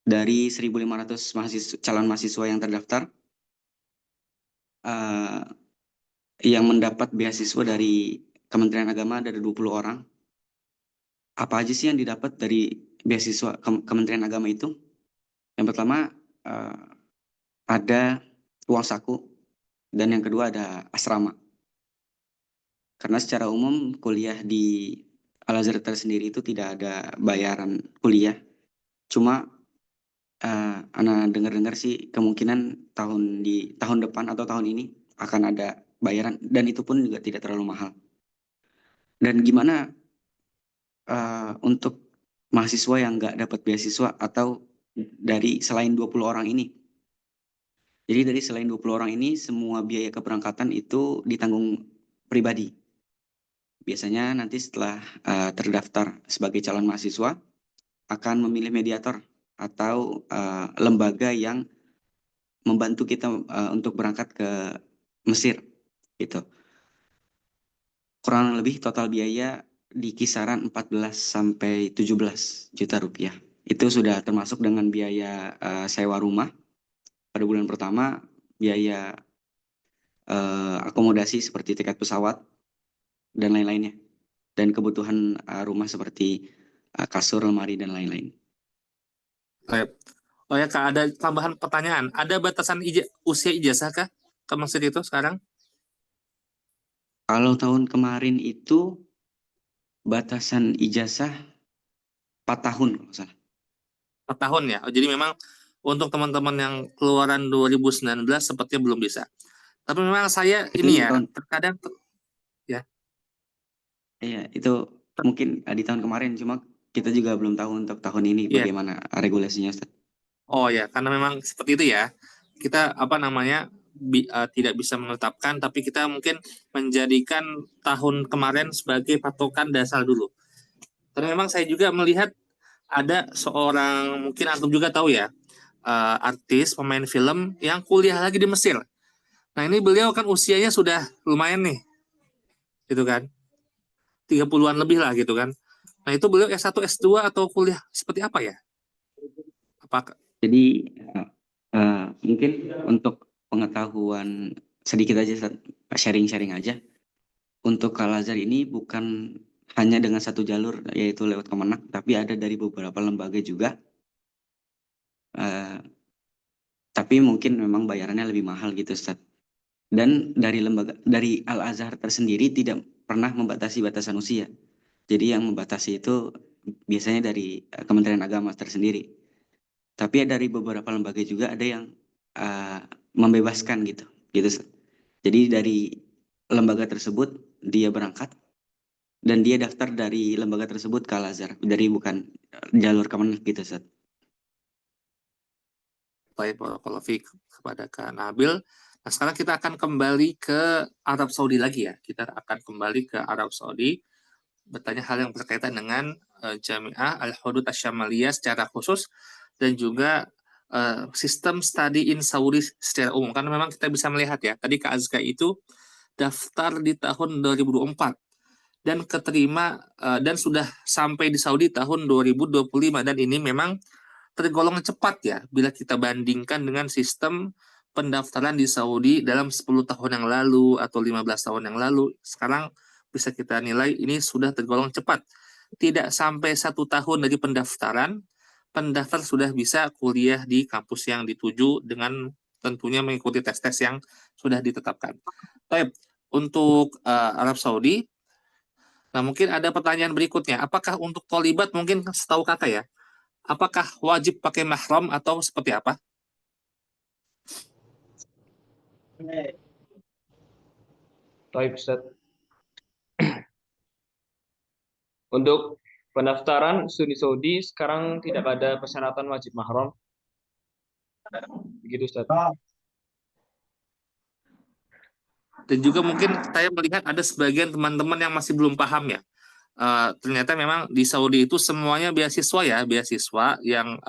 dari 1.500 calon mahasiswa yang terdaftar, yang mendapat beasiswa dari Kementerian Agama ada 20 orang. Apa aja sih yang didapat dari beasiswa Kementerian Agama itu? Yang pertama ada uang saku, dan yang kedua ada asrama. Karena secara umum kuliah di Al-Azhar tersendiri itu tidak ada bayaran kuliah. Cuma Ana dengar-dengar sih kemungkinan tahun depan atau tahun ini akan ada bayaran, dan itu pun juga tidak terlalu mahal. Dan gimana untuk mahasiswa yang nggak dapat beasiswa atau dari selain 20 orang ini? Jadi dari selain 20 orang ini, semua biaya keberangkatan itu ditanggung pribadi. Biasanya nanti setelah terdaftar sebagai calon mahasiswa, akan memilih mediator atau lembaga yang membantu kita untuk berangkat ke Mesir, gitu. Kurang lebih total biaya di kisaran 14 sampai 17 juta rupiah. Itu sudah termasuk dengan biaya sewa rumah pada bulan pertama, biaya akomodasi seperti tiket pesawat dan lain-lainnya, dan kebutuhan rumah seperti kasur, lemari, dan lain-lain. Baik. Oh ya Kak, ada tambahan pertanyaan. Ada batasan usia ijazah kah ke masjid itu sekarang? Kalau tahun kemarin itu batasan ijazah 4 tahun kalau nggak salah. 4 tahun ya. Oh, jadi memang untuk teman-teman yang keluaran 2019 sepertinya belum bisa. Tapi memang saya Itu ini ya, tahun, terkadang ya. iya, itu mungkin di tahun kemarin, cuma kita juga belum tahu untuk tahun ini Iya. bagaimana regulasinya, Ustaz. Oh ya, karena memang seperti itu ya. Kita tidak bisa menetapkan, tapi kita mungkin menjadikan tahun kemarin sebagai patokan dasar dulu. Karena memang saya juga melihat ada seorang, mungkin antum juga tahu ya, artis pemain film yang kuliah lagi di Mesir. Nah ini beliau kan usianya sudah lumayan nih, gitu kan, 30-an lebih lah gitu kan. Nah itu beliau S1, S2 atau kuliah seperti apa ya? Apakah Jadi mungkin untuk pengetahuan sedikit aja, Ustaz, sharing-sharing aja. Untuk Al-Azhar ini bukan hanya dengan satu jalur, yaitu lewat Kemenak, tapi ada dari beberapa lembaga juga. Tapi mungkin memang bayarannya lebih mahal gitu, Ustaz. Dan dari Al-Azhar tersendiri tidak pernah membatasi batasan usia. Jadi yang membatasi itu biasanya dari Kementerian Agama tersendiri. Tapi dari beberapa lembaga juga ada yang membebaskan gitu, Ustaz. Jadi dari lembaga tersebut dia berangkat dan dia daftar dari lembaga tersebut ke Al-Azhar, dari bukan jalur Kemenak gitu, Ustaz. baik barakallahu fiik kepada Kak Nabil. Nah, sekarang kita akan kembali ke Arab Saudi lagi ya. Kita akan kembali ke Arab Saudi, bertanya hal yang berkaitan dengan Jami'ah Al-Hudud Asy-Syamaliyah secara khusus dan juga sistem study in Saudi secara umum. Karena memang kita bisa melihat ya, tadi Kak Azka itu daftar di tahun 2024 dan keterima dan sudah sampai di Saudi tahun 2025, dan ini memang tergolong cepat ya bila kita bandingkan dengan sistem pendaftaran di Saudi dalam 10 tahun yang lalu atau 15 tahun yang lalu. Sekarang bisa kita nilai ini sudah tergolong cepat. Tidak sampai 1 tahun dari pendaftaran, pendaftar sudah bisa kuliah di kampus yang dituju dengan tentunya mengikuti tes-tes yang sudah ditetapkan. Baik, untuk Arab Saudi, nah mungkin ada pertanyaan berikutnya. Apakah untuk Tholibat, mungkin setahu kakak ya, apakah wajib pakai mahram atau seperti apa? Baik, Ustaz. Untuk pendaftaran studi Saudi sekarang tidak ada persyaratan wajib mahram. Begitu, Ustaz. Dan juga mungkin saya melihat ada sebagian teman-teman yang masih belum paham ya. Ternyata memang di Saudi itu semuanya beasiswa ya, beasiswa yang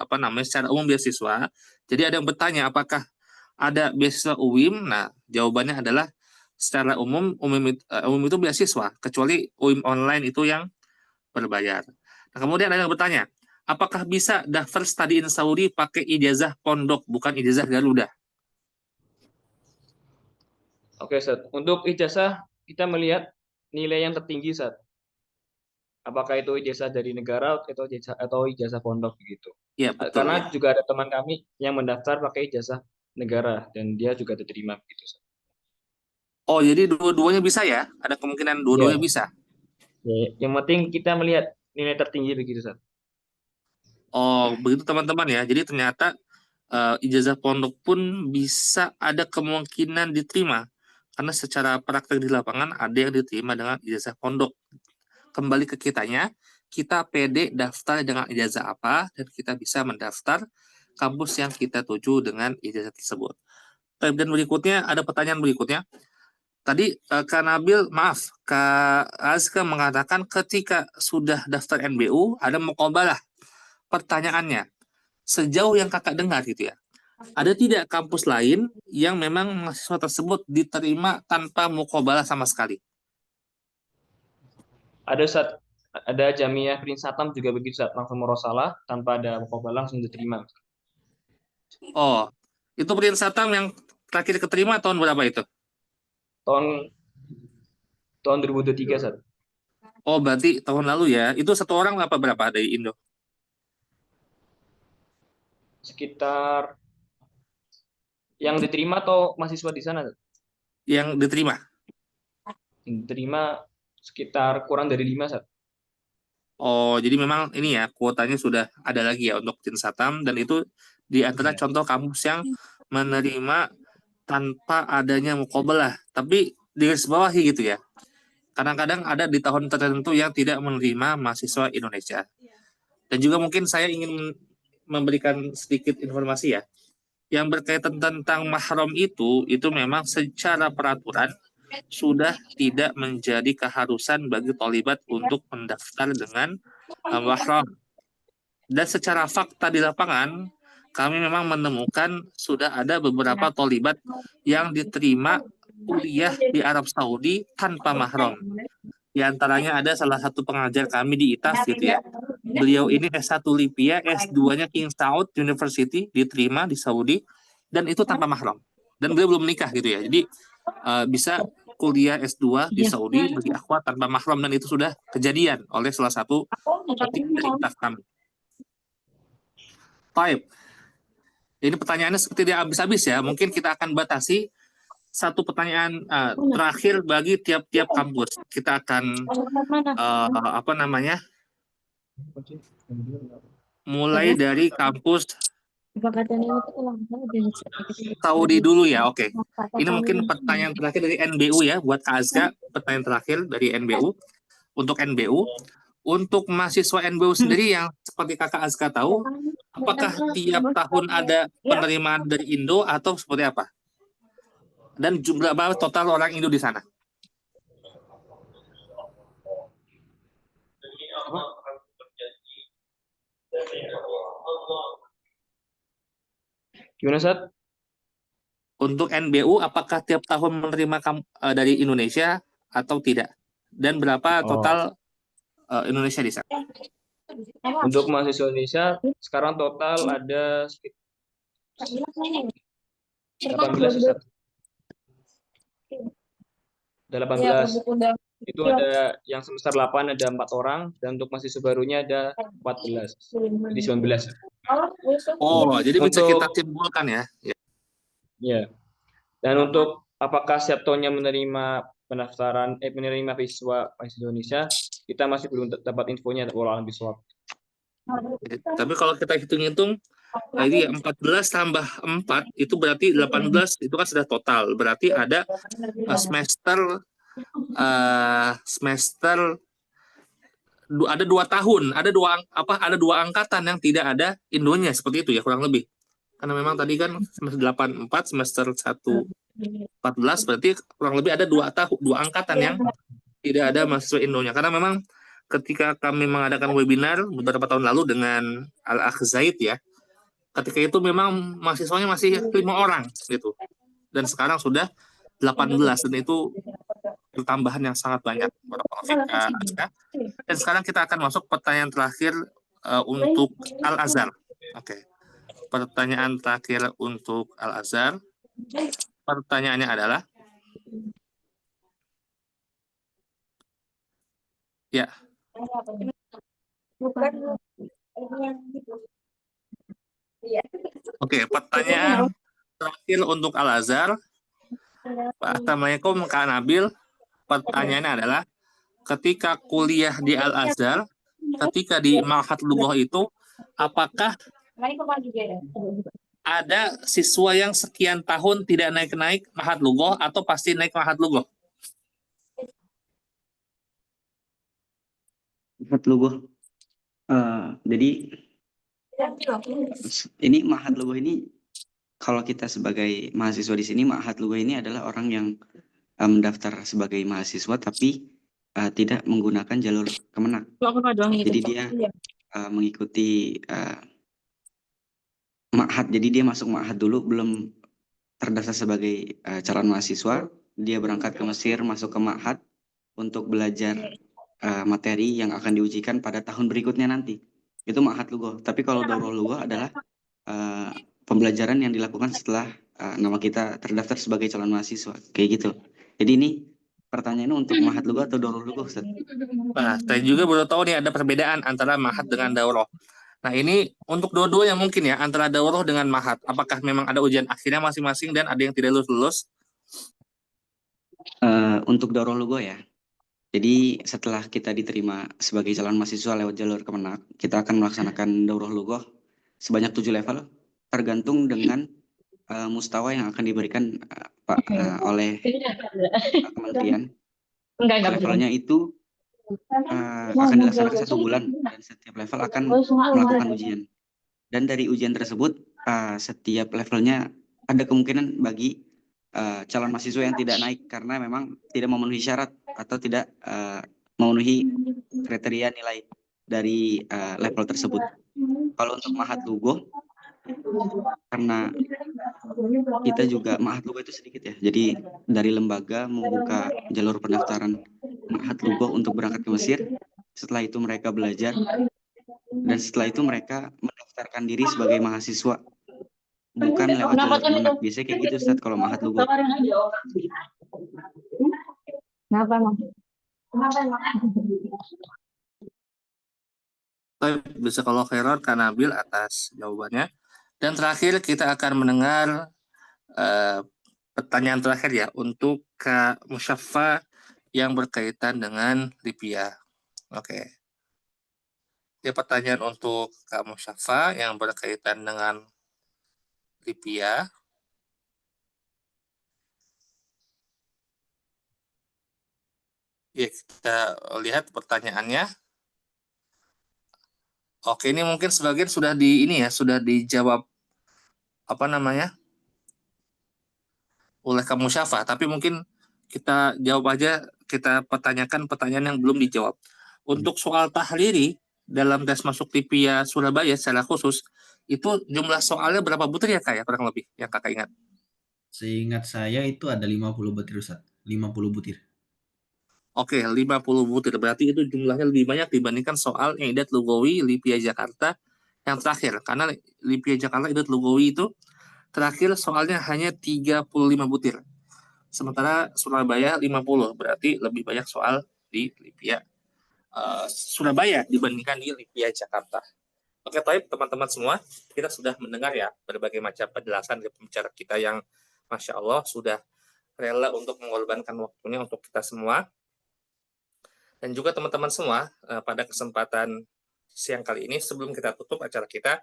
secara umum beasiswa. Jadi ada yang bertanya apakah ada beasiswa UIM? Nah, jawabannya adalah secara umum itu beasiswa, kecuali UIM online itu yang berbayar. Nah, kemudian ada yang bertanya, apakah bisa daftar study in Saudi pakai ijazah pondok bukan ijazah Garuda? Oke, Ustaz. Untuk ijazah kita melihat nilai yang tertinggi, Ustaz. Apakah itu ijazah dari negara atau ijazah pondok begitu. Ya, betul. Karena Ya. juga ada teman kami yang mendaftar pakai ijazah negara dan dia juga diterima begitu, Ustaz. Oh, jadi dua-duanya bisa ya? Ada kemungkinan dua-duanya bisa? Ya, yang penting kita melihat nilai tertinggi begitu, Ustaz. Oh, begitu teman-teman ya. Jadi ternyata ijazah pondok pun bisa ada kemungkinan diterima. Karena secara praktek di lapangan ada yang diterima dengan ijazah pondok. Kembali ke kitanya, kita pede daftar dengan ijazah apa, dan kita bisa mendaftar kampus yang kita tuju dengan ijazah tersebut. Dan berikutnya, ada pertanyaan berikutnya. Tadi Kak Nabil, Kak Azka mengatakan ketika sudah daftar NBU, ada muqabalah. Pertanyaannya, sejauh yang kakak dengar gitu ya, ada tidak kampus lain yang memang mahasiswa tersebut diterima tanpa muqabalah sama sekali? Ada, Ustaz. Ada Jamiah Prince Satam juga begitu, Ustaz. Langsung murosalah tanpa ada muqabalah, langsung diterima. Oh, itu Prince Satam yang terakhir keterima tahun berapa itu? Tahun tahun 2023, Ustaz. Oh, berarti tahun lalu ya. Itu satu orang apa berapa dari Indo? Sekitar yang diterima atau mahasiswa di sana, Ustaz? Yang diterima. Yang diterima sekitar kurang dari 5, Ustaz. Oh, jadi memang ini ya, kuotanya sudah ada lagi ya untuk Prince Satam, dan itu di antara Iya. contoh kampus yang menerima tanpa adanya muqabalah. Tapi di garis bawahi gitu ya. Kadang-kadang ada di tahun tertentu yang tidak menerima mahasiswa Indonesia. Dan juga mungkin saya ingin memberikan sedikit informasi ya. Yang berkaitan tentang mahram itu memang secara peraturan sudah tidak menjadi keharusan bagi tholibat untuk mendaftar dengan mahram. Dan secara fakta di lapangan, kami memang menemukan sudah ada beberapa tholibat yang diterima kuliah di Arab Saudi tanpa mahram. Di antaranya ada salah satu pengajar kami di ITAS gitu ya. Beliau ini S1 Lipia, S2-nya King Saud University, diterima di Saudi, dan itu tanpa mahram. Dan beliau belum menikah gitu ya. Jadi bisa kuliah S2 di Saudi bagi akhwat tanpa mahram, dan itu sudah kejadian oleh salah satu petinggi dari ITAS kami. Baik. Ini pertanyaannya seperti dia habis-habis ya. Mungkin kita akan batasi satu pertanyaan terakhir bagi tiap-tiap kampus. Kita akan mulai dari kampus Saudi dulu ya. Oke. Ini mungkin pertanyaan terakhir dari NBU ya, buat Kak Azka. Pertanyaan terakhir dari NBU. Untuk NBU, untuk mahasiswa NBU sendiri yang seperti Kakak Azka tahu, apakah tiap tahun ada penerimaan dari Indo atau seperti apa? Dan jumlah berapa total orang Indo di sana? Gimana, Ustaz? Untuk NBU, apakah tiap tahun menerima dari Indonesia atau tidak? Dan berapa total Indonesia di sana? Untuk mahasiswa Indonesia sekarang total ada 18, Ustaz. Ada 18. Itu ada yang semester 8 ada 4 orang, dan untuk mahasiswa barunya ada 14. Jadi 19. Oh, jadi bisa Untuk- kita simpulkan ya. Ya. Dan untuk apakah setiap tahunnya menerima pendaftaran menerima mahasiswa Indonesia, kita masih belum dapat infonya, walau biswab. Tapi kalau kita hitung-hitung, ini 14 tambah 4 itu berarti 18, itu kan sudah total. Berarti ada semester ada 2 tahun, ada dua angkatan yang tidak ada Indonya, seperti itu ya kurang lebih. Karena memang tadi kan semester 84, semester 1 14, berarti kurang lebih ada 2 angkatan yang tidak ada mahasiswa Indonya. Karena memang ketika kami mengadakan webinar beberapa tahun lalu dengan Al-Akh Zaid ya, ketika itu memang mahasiswanya masih 5 orang gitu. Dan sekarang sudah 18, dan itu pertambahan yang sangat banyak. Dan sekarang kita akan masuk pertanyaan terakhir untuk Al-Azhar. Oke. Pertanyaan terakhir untuk Al-Azhar. Pertanyaannya adalah, ya. Oke, pertanyaan terakhir untuk Al-Azhar. Assalamualaikum Kak Nabil. Pertanyaannya adalah, ketika kuliah di Al-Azhar, ketika di Ma'had Lughah itu, apakah ada siswa yang sekian tahun tidak naik-naik Ma'had Lughah atau pasti naik Ma'had Lughah? Ma'had Lughah. Jadi ini Ma'had Lughah ini, kalau kita sebagai mahasiswa di sini, Ma'had Lughah ini adalah orang yang mendaftar sebagai mahasiswa tapi tidak menggunakan jalur Kemenak. Jadi dia mengikuti Ma'had. Jadi dia masuk Ma'had dulu, belum terdaftar sebagai calon mahasiswa. Dia berangkat ke Mesir, masuk ke Ma'had untuk belajar materi yang akan diujikan pada tahun berikutnya nanti. Itu ma'had lughah. Tapi kalau daurah lughah adalah pembelajaran yang dilakukan setelah nama kita terdaftar sebagai calon mahasiswa. Kayak gitu. Jadi ini pertanyaannya untuk ma'had lughah atau daurah lughah, Ustaz? Nah, saya juga baru tahu nih ada perbedaan antara ma'had dengan daurah. Nah, ini untuk dua-duanya mungkin ya, antara daurah dengan ma'had. Apakah memang ada ujian akhirnya masing-masing dan ada yang tidak lulus? Untuk daurah lughah ya. Jadi setelah kita diterima sebagai calon mahasiswa lewat jalur Kemenak, kita akan melaksanakan daurah lughah sebanyak 7 level, tergantung dengan mustawa yang akan diberikan oleh kementerian. Levelnya itu akan dilaksanakan 1 bulan dan setiap level akan melakukan ujian. Dan dari ujian tersebut, setiap levelnya ada kemungkinan bagi calon mahasiswa yang tidak naik karena memang tidak memenuhi syarat atau tidak memenuhi kriteria nilai dari level tersebut. Kalau untuk ma'had lughah, karena kita juga ma'had lughah itu sedikit ya. Jadi dari lembaga membuka jalur pendaftaran ma'had lughah untuk berangkat ke Mesir. Setelah itu mereka belajar dan setelah itu mereka mendaftarkan diri sebagai mahasiswa, bukan lewat jalur Kemenak. Biasanya kayak gitu, Ustaz, kalau ma'had lughah. Bisa kalau khairan Kak Nabil atas jawabannya. Dan terakhir kita akan mendengar pertanyaan terakhir ya untuk Kak Musyafa yang berkaitan dengan Lipia. Oke. Ini pertanyaan untuk Kak Musyafa yang berkaitan dengan Lipia. Ya, kita lihat pertanyaannya. Oke, ini mungkin sebagian sudah sudah dijawab oleh Kak Musyafa, tapi mungkin kita jawab aja, kita pertanyakan pertanyaan yang belum dijawab. Untuk soal tahliri dalam tes masuk Lipia Surabaya secara khusus, itu jumlah soalnya berapa butir ya Kak ya, kurang lebih yang Kakak ingat? Seingat saya itu ada 50 butir, Ustaz. 50 butir. Oke, 50 butir. Berarti itu jumlahnya lebih banyak dibandingkan soal Idat Lugawi Lipia Jakarta yang terakhir. Karena Lipia Jakarta Idat Lugawi itu terakhir soalnya hanya 35 butir. Sementara Surabaya 50. Berarti lebih banyak soal di Lipia Surabaya dibandingkan di Lipia Jakarta. Oke, baik teman-teman semua, kita sudah mendengar ya berbagai macam penjelasan dari pembicara kita yang Masya Allah sudah rela untuk mengorbankan waktunya untuk kita semua. Dan juga teman-teman semua, pada kesempatan siang kali ini, sebelum kita tutup acara kita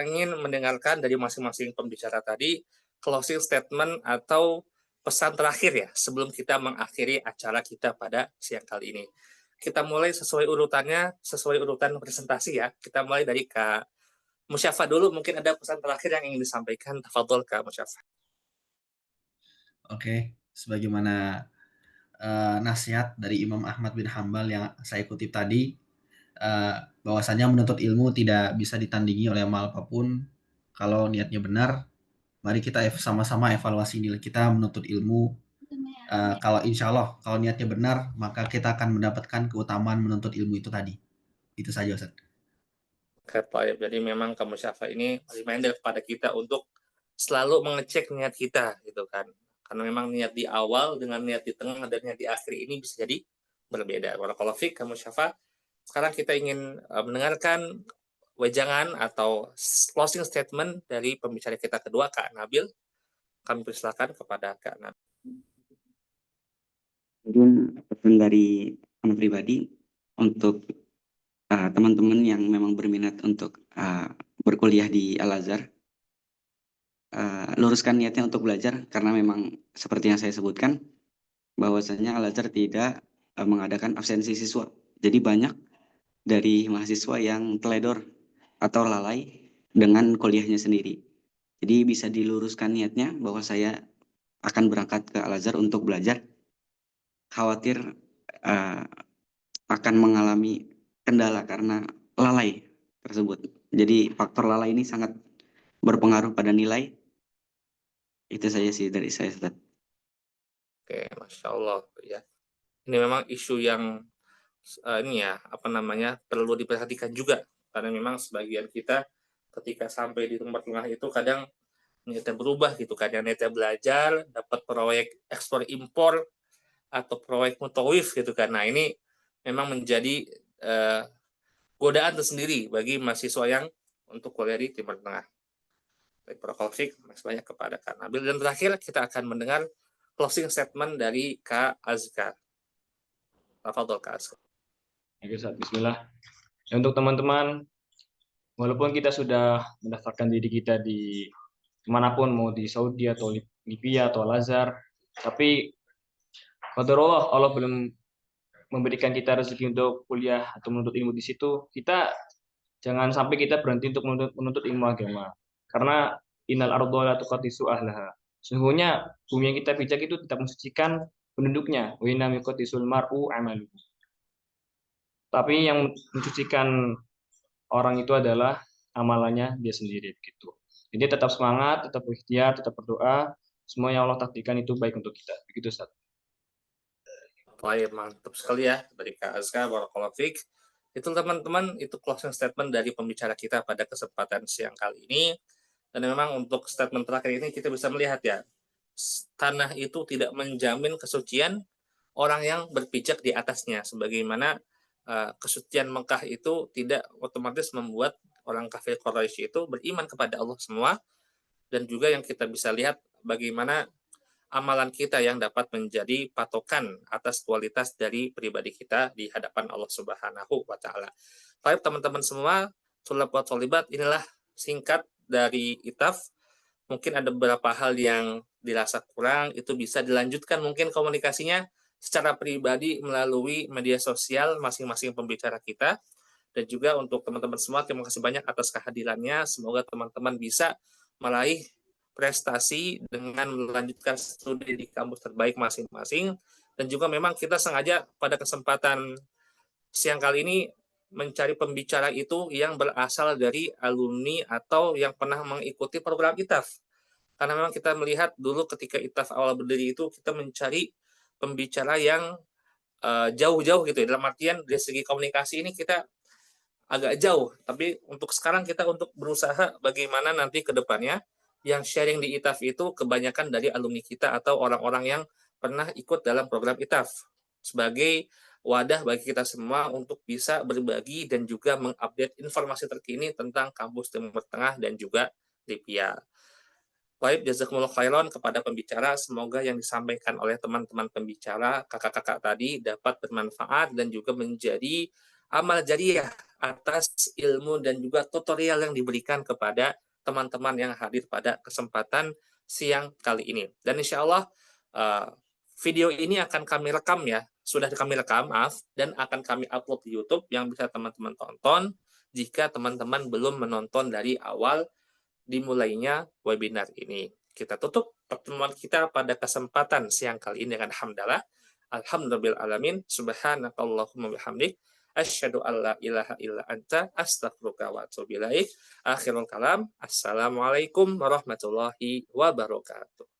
ingin mendengarkan dari masing-masing pembicara tadi closing statement atau pesan terakhir ya, sebelum kita mengakhiri acara kita pada siang kali ini. Kita mulai sesuai urutannya, sesuai urutan presentasi ya. Kita mulai dari Kak Musyafa dulu, mungkin ada pesan terakhir yang ingin disampaikan. Tafadhol Kak Musyafa. Oke, sebagaimana nasihat dari Imam Ahmad bin Hambal yang saya kutip tadi, bahwasanya menuntut ilmu tidak bisa ditandingi oleh amal apapun. Kalau niatnya benar, mari kita sama-sama evaluasi nilai kita menuntut ilmu. Kalau insya Allah, kalau niatnya benar, maka kita akan mendapatkan keutamaan menuntut ilmu itu tadi. Itu saja, Ustaz. Jadi memang Kak Musyafa ini reminder kepada kita untuk selalu mengecek niat kita gitu kan. Karena memang niat di awal dengan niat di tengah dan niat di akhir ini bisa jadi berbeda. Barakallahu fiik Kak Musyafa. Sekarang kita ingin mendengarkan wejangan atau closing statement dari pembicara kita kedua Kak Nabil. Kami persilakan kepada Kak Nabil. Kemudian pesan dari anak pribadi untuk teman-teman yang memang berminat untuk berkuliah di Al-Azhar, luruskan niatnya untuk belajar karena memang seperti yang saya sebutkan bahwasanya Al-Azhar tidak mengadakan absensi siswa. Jadi banyak dari mahasiswa yang teledor atau lalai dengan kuliahnya sendiri. Jadi bisa diluruskan niatnya bahwa saya akan berangkat ke Al-Azhar untuk belajar. Khawatir akan mengalami kendala karena lalai tersebut. Jadi faktor lalai ini sangat berpengaruh pada nilai. Itu saja sih dari saya, Ustaz. Oke, Masya Allah ya. Ini memang isu yang ini ya, apa namanya, perlu diperhatikan juga. Karena memang sebagian kita ketika sampai di Timur Tengah itu kadang niatnya berubah gitu kan, yang niatnya belajar, dapat proyek ekspor impor atau proyek mutawif gitu kan. Nah, ini memang menjadi godaan tersendiri bagi mahasiswa yang untuk kuliah di Timur Tengah. Baik, Barakallahu fiik, masih banyak kepada Kak Nabil. Dan terakhir kita akan mendengar closing statement dari Kak Azkar. Tafadhol Kak Azkar. Oke, Ustaz. Bismillah. Ya, untuk teman-teman, walaupun kita sudah mendaftarkan diri kita di manapun, mau di Saudi atau Libya atau Al-Azhar, tapi qadarullah, Allah belum memberikan kita rezeki untuk kuliah atau menuntut ilmu di situ, kita jangan sampai kita berhenti untuk menuntut ilmu agama. Karena innal ardha la tuqaddisu ahlaha. Sesungguhnya bumi yang kita pijak itu tetap mensucikan penduduknya. Wa inna miqaddisul mar'u amaluhu. Tapi yang mensucikan orang itu adalah amalannya dia sendiri gitu. Jadi tetap semangat, tetap berikhtiar, tetap berdoa. Semua yang Allah takdirkan itu baik untuk kita. Begitu, Ustaz. Baik, mantap sekali ya dari Kak Azkar. Barakallahu fiik. Itu teman-teman, itu closing statement dari pembicara kita pada kesempatan siang kali ini. Dan memang untuk statement terakhir ini kita bisa melihat ya, tanah itu tidak menjamin kesucian orang yang berpijak di atasnya. Sebagaimana kesucian Mekah itu tidak otomatis membuat orang kafir Quraisy itu beriman kepada Allah semua. Dan juga yang kita bisa lihat bagaimana amalan kita yang dapat menjadi patokan atas kualitas dari pribadi kita di hadapan Allah Subhanahu wa taala. Baik teman-teman semua, Thulab wa Tholibat, inilah singkat dari ITAF. Mungkin ada beberapa hal yang dirasa kurang, itu bisa dilanjutkan mungkin komunikasinya secara pribadi melalui media sosial masing-masing pembicara kita. Dan juga untuk teman-teman semua, terima kasih banyak atas kehadirannya. Semoga teman-teman bisa meraih prestasi dengan melanjutkan studi di kampus terbaik masing-masing. Dan juga memang kita sengaja pada kesempatan siang kali ini mencari pembicara itu yang berasal dari alumni atau yang pernah mengikuti program ITAF. Karena memang kita melihat dulu ketika ITAF awal berdiri itu kita mencari pembicara yang jauh-jauh gitu ya. Dalam artian dari segi komunikasi ini kita agak jauh. Tapi untuk sekarang kita untuk berusaha bagaimana nanti ke depannya yang sharing di ITAF itu kebanyakan dari alumni kita atau orang-orang yang pernah ikut dalam program ITAF. Sebagai wadah bagi kita semua untuk bisa berbagi dan juga mengupdate informasi terkini tentang kampus Timur Tengah dan juga Libya. Baik, jazakumullah khairan kepada pembicara. Semoga yang disampaikan oleh teman-teman pembicara, kakak-kakak tadi dapat bermanfaat dan juga menjadi amal jariah atas ilmu dan juga tutorial yang diberikan kepada teman-teman yang hadir pada kesempatan siang kali ini. Dan insya Allah video ini akan kami rekam ya, sudah kami rekam, maaf, dan akan kami upload di YouTube yang bisa teman-teman tonton jika teman-teman belum menonton dari awal dimulainya webinar ini. Kita tutup pertemuan kita pada kesempatan siang kali ini dengan hamdalah. Alhamdulillah alamin. Subhanakallahumma bihamdik. Asyhadu an la ilaha illa anta astaghfiruka wa atubu ilaik. Akhirul kalam. Assalamualaikum warahmatullahi wabarakatuh.